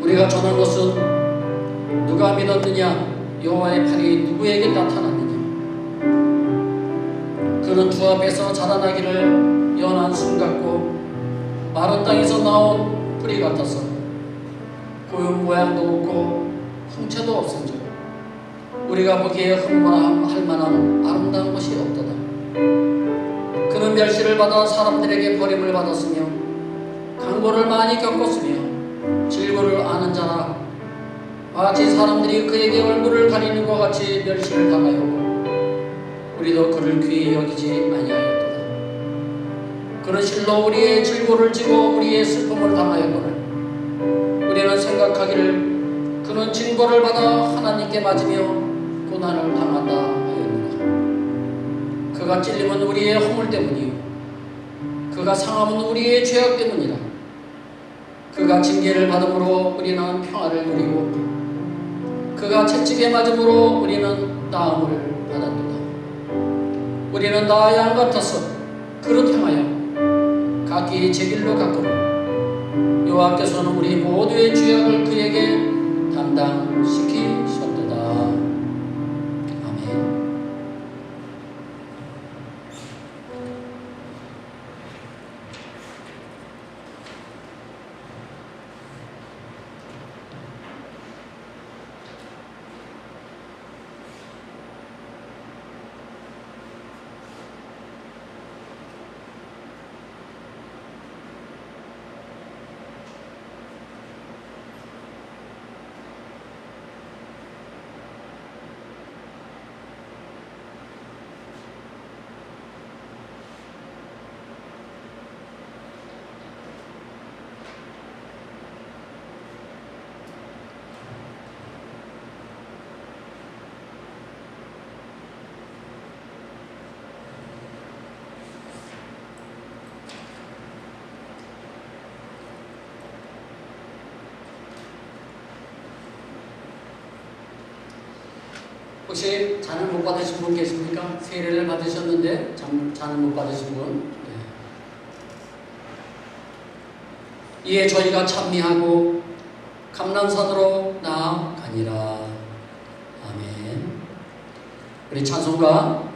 우리가 전한 것은 누가 믿었느냐? 여호와의 팔이 누구에게 나타났느냐? 그는 주 앞에서 자라나기를 연한 순 같고 마른 땅에서 나온 뿌리 같아서 고운 모양도 없고 형체도 없은즉 우리가 보기에 흠모할 만한 아름다운 것이 없도다. 그는 멸시를 받아 사람들에게 버림을 받았으며 강고를 많이 겪었으며 질고를 아는 자라 마치 사람들이 그에게 얼굴을 가리는 것 같이 멸시를 당하였고 우리도 그를 귀히 여기지 아니하였도다. 그는 실로 우리의 질고를 지고 우리의 슬픔을 당하였거늘 우리는 생각하기를 그는 징벌을 받아 하나님께 맞으며 고난을 당한다 하였노라. 그가 찔림은 우리의 허물 때문이요 그가 상함은 우리의 죄악 때문이라. 그가 징계를 받음으로 우리는 평화를 누리고 그가 채찍에 맞음으로 우리는 나음을 받았도다. 우리는 다 양 같아서 그릇 행하여 각기 제 길로 갔거늘 여호와께서는 우리 모두의 죄악을 그에게 담당시키셨도다. 아멘. 혹시 잔을 못 받으신 분 계십니까? 세례를 받으셨는데 잔을 못 받으신 분? 네. 이에 저희가 찬미하고 감람산으로 나아가니라. 아멘. 우리 찬송가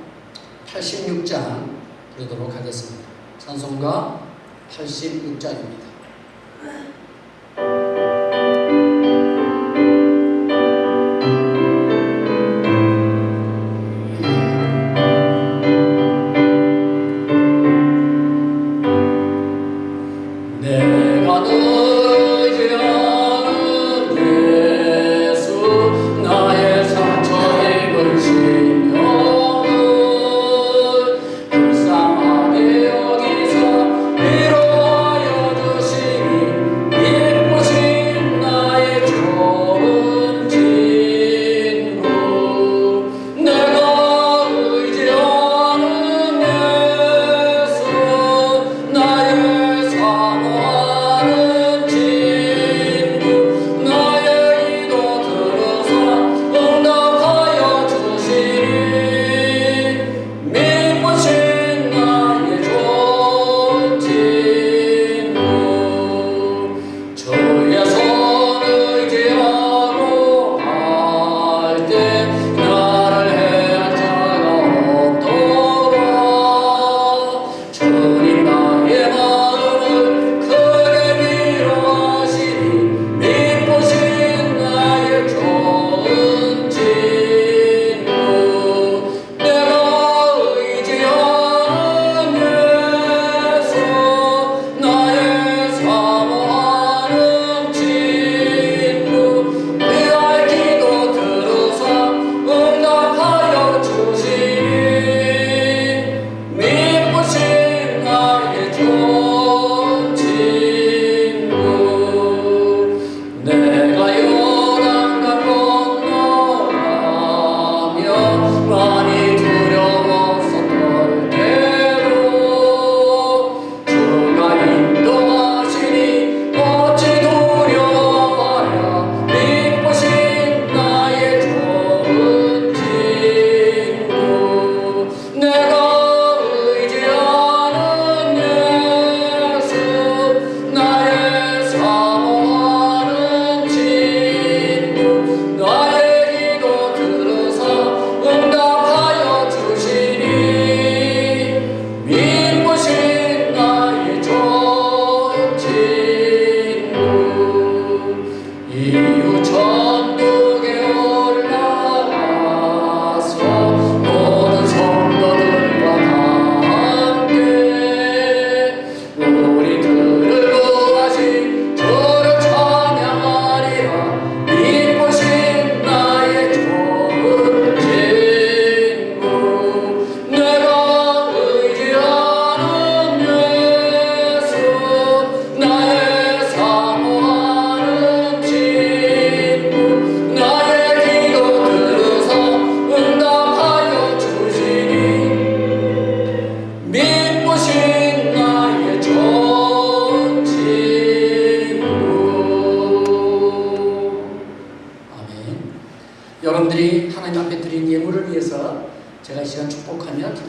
86장 부르도록 하겠습니다. 찬송가 86장입니다. 불쌍하게 여기서 위로하여 주시니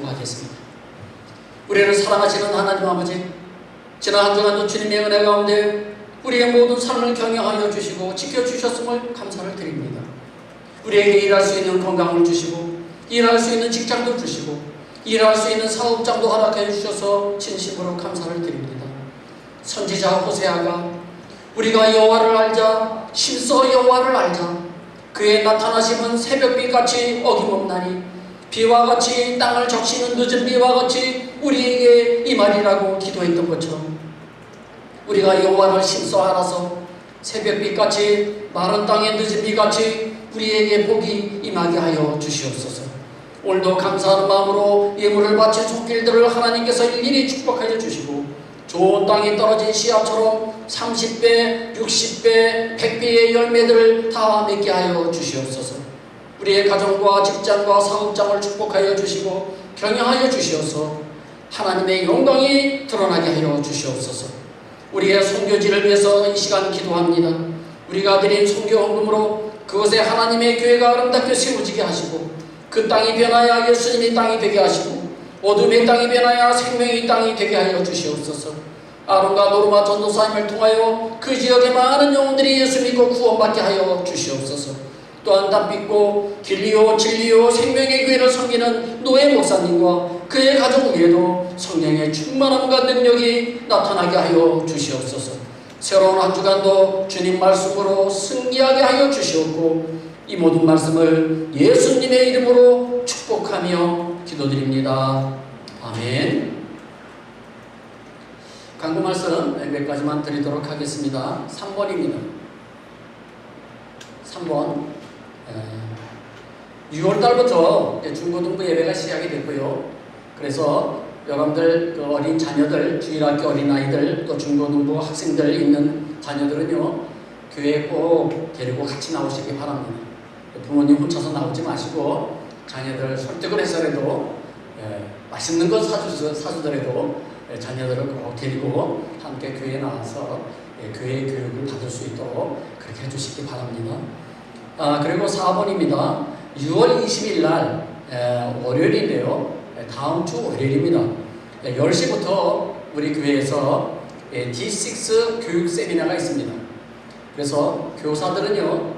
기도하겠습니다. 우리를 사랑하시는 하나님 아버지, 지난 한 주간도 주님의 은혜 가운데 우리의 모든 삶을 경영하여 주시고 지켜주셨음을 감사를 드립니다. 우리에게 일할 수 있는 건강을 주시고 일할 수 있는 직장도 주시고 일할 수 있는 사업장도 허락해 주셔서 진심으로 감사를 드립니다. 선지자 호세아가 우리가 여호와를 알자, 심써 여호와를 알자, 그의 나타나심은 새벽비같이 어김없나니 비와 같이 땅을 적시는 늦은 비와 같이 우리에게 임하리라고 기도했던 것처럼 우리가 여호와를 심써 알아서 새벽비같이 마른 땅의 늦은 비같이 우리에게 복이 임하게 하여 주시옵소서. 오늘도 감사하는 마음으로 예물을 바친 손길들을 하나님께서 일일이 축복하여 주시고 좋은 땅에 떨어진 씨앗처럼 30배, 60배, 100배의 열매들을 다 맺게 하여 주시옵소서. 우리의 가정과 직장과 사업장을 축복하여 주시고 경영하여 주시옵소서. 하나님의 영광이 드러나게 하여 주시옵소서. 우리의 선교지를 위해서 이 시간 기도합니다. 우리가 드린 선교 헌금으로 그것에 하나님의 교회가 아름답게 세워지게 하시고 그 땅이 변하여 예수님의 땅이 되게 하시고 어둠의 땅이 변하여 생명의 땅이 되게 하여 주시옵소서. 아론과 노르마 전도사님을 통하여 그 지역의 많은 영혼들이 예수 믿고 구원받게 하여 주시옵소서. 또한 담빛고 길리오 진리오 생명의 교회를 섬기는 노예 목사님과 그의 가족 위에도 성령의 충만함과 능력이 나타나게 하여 주시옵소서. 새로운 한 주간도 주님 말씀으로 승리하게 하여 주시옵고 이 모든 말씀을 예수님의 이름으로 축복하며 기도드립니다. 아멘. 강구 말씀 몇 가지만 드리도록 하겠습니다. 3번입니다. 3번 6월달부터 중고등부 예배가 시작이 됐고요. 그래서 여러분들 어린 자녀들, 주일학교 어린아이들, 또 중고등부 학생들 있는 자녀들은요, 교회에 꼭 데리고 같이 나오시기 바랍니다. 부모님 혼자서 나오지 마시고 자녀들 설득을 해서라도 맛있는 것 사주더라도 자녀들을 꼭 데리고 함께 교회에 나와서 교회 교육을 받을 수 있도록 그렇게 해주시기 바랍니다. 그리고 4번입니다. 6월 20일 날 월요일인데요. 다음 주 월요일입니다. 10시부터 우리 교회에서 D6 교육 세미나가 있습니다. 그래서 교사들은요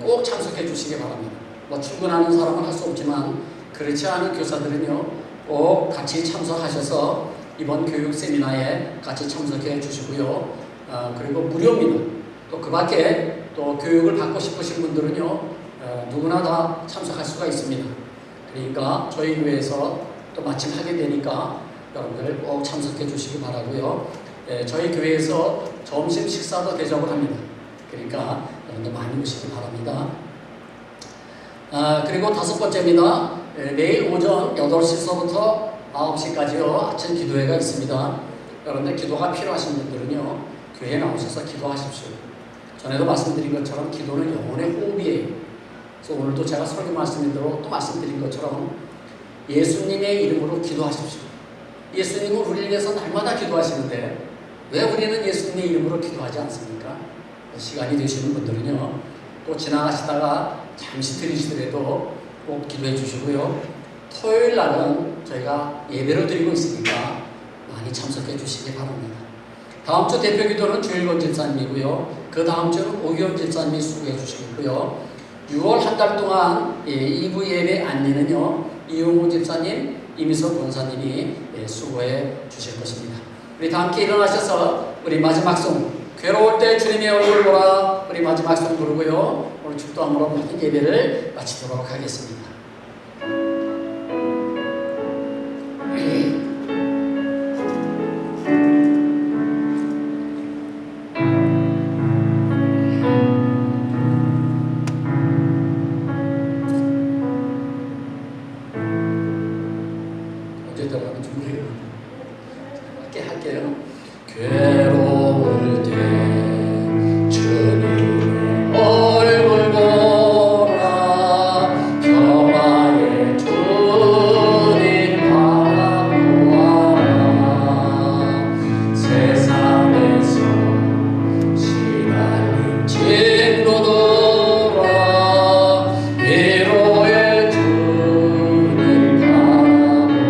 꼭 참석해 주시기 바랍니다. 뭐 출근하는 사람은 할 수 없지만 그렇지 않은 교사들은요 꼭 같이 참석하셔서 이번 교육 세미나에 같이 참석해 주시고요. 그리고 무료입니다. 또 그 밖에 또 교육을 받고 싶으신 분들은요 누구나 다 참석할 수가 있습니다. 그러니까 저희 교회에서 또 마침 하게 되니까 여러분들 꼭 참석해 주시기 바라고요. 저희 교회에서 점심 식사도 대접을 합니다. 그러니까 여러분들 많이 오시기 바랍니다. 그리고 5번째입니다. 내일 오전 8시서부터 9시까지요 아침 기도회가 있습니다. 여러분들 기도가 필요하신 분들은요 교회에 나오셔서 기도하십시오. 전에도 말씀드린 것처럼 기도는 영혼의 호흡이에요. 그래서 오늘도 제가 설교 말씀인 대로 또 말씀드린 것처럼 예수님의 이름으로 기도하십시오. 예수님은 우리를 위해서 날마다 기도하시는데 왜 우리는 예수님의 이름으로 기도하지 않습니까? 시간이 되시는 분들은요 또 지나가시다가 잠시 들으시더라도 꼭 기도해 주시고요. 토요일 날은 저희가 예배를 드리고 있으니까 많이 참석해 주시기 바랍니다. 다음 주 대표 기도는 주일권 집사님이고요. 그 다음 주는 오기원 집사님이 수고해 주시겠고요. 6월 한 달 동안 2부 예배 안내는요 이용호 집사님, 이미석 권사님이 수고해 주실 것입니다. 우리 다 함께 일어나셔서 우리 마지막 송 괴로울 때 주님의 얼굴을 보라 우리 마지막 송 부르고요 오늘 축도함으로 모든 예배를 마치도록 하겠습니다. 할게요. 괴로울 때 주님의 얼굴 보라 평화의 주님 바라보아라 세상에서 시달린 친구들아 위로의 주님 바라보아라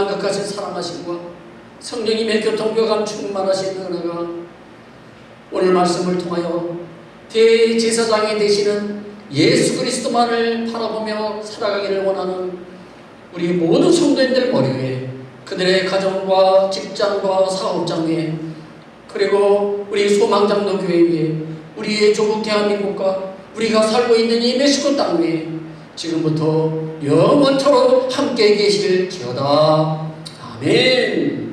만극하신 사랑하심과 성령님의 교통교감 충만하신 은혜가 오늘 말씀을 통하여 대제사장이 되시는 예수 그리스도만을 바라보며 살아가기를 원하는 우리 모든 성도님들 머리 위에, 그들의 가정과 직장과 사업장 위에, 그리고 우리 소망장로 교회 위에, 우리의 조국 대한민국과 우리가 살고 있는 이 멕시코 땅 위에 지금부터 영원토록 함께 계실지어다. 아멘.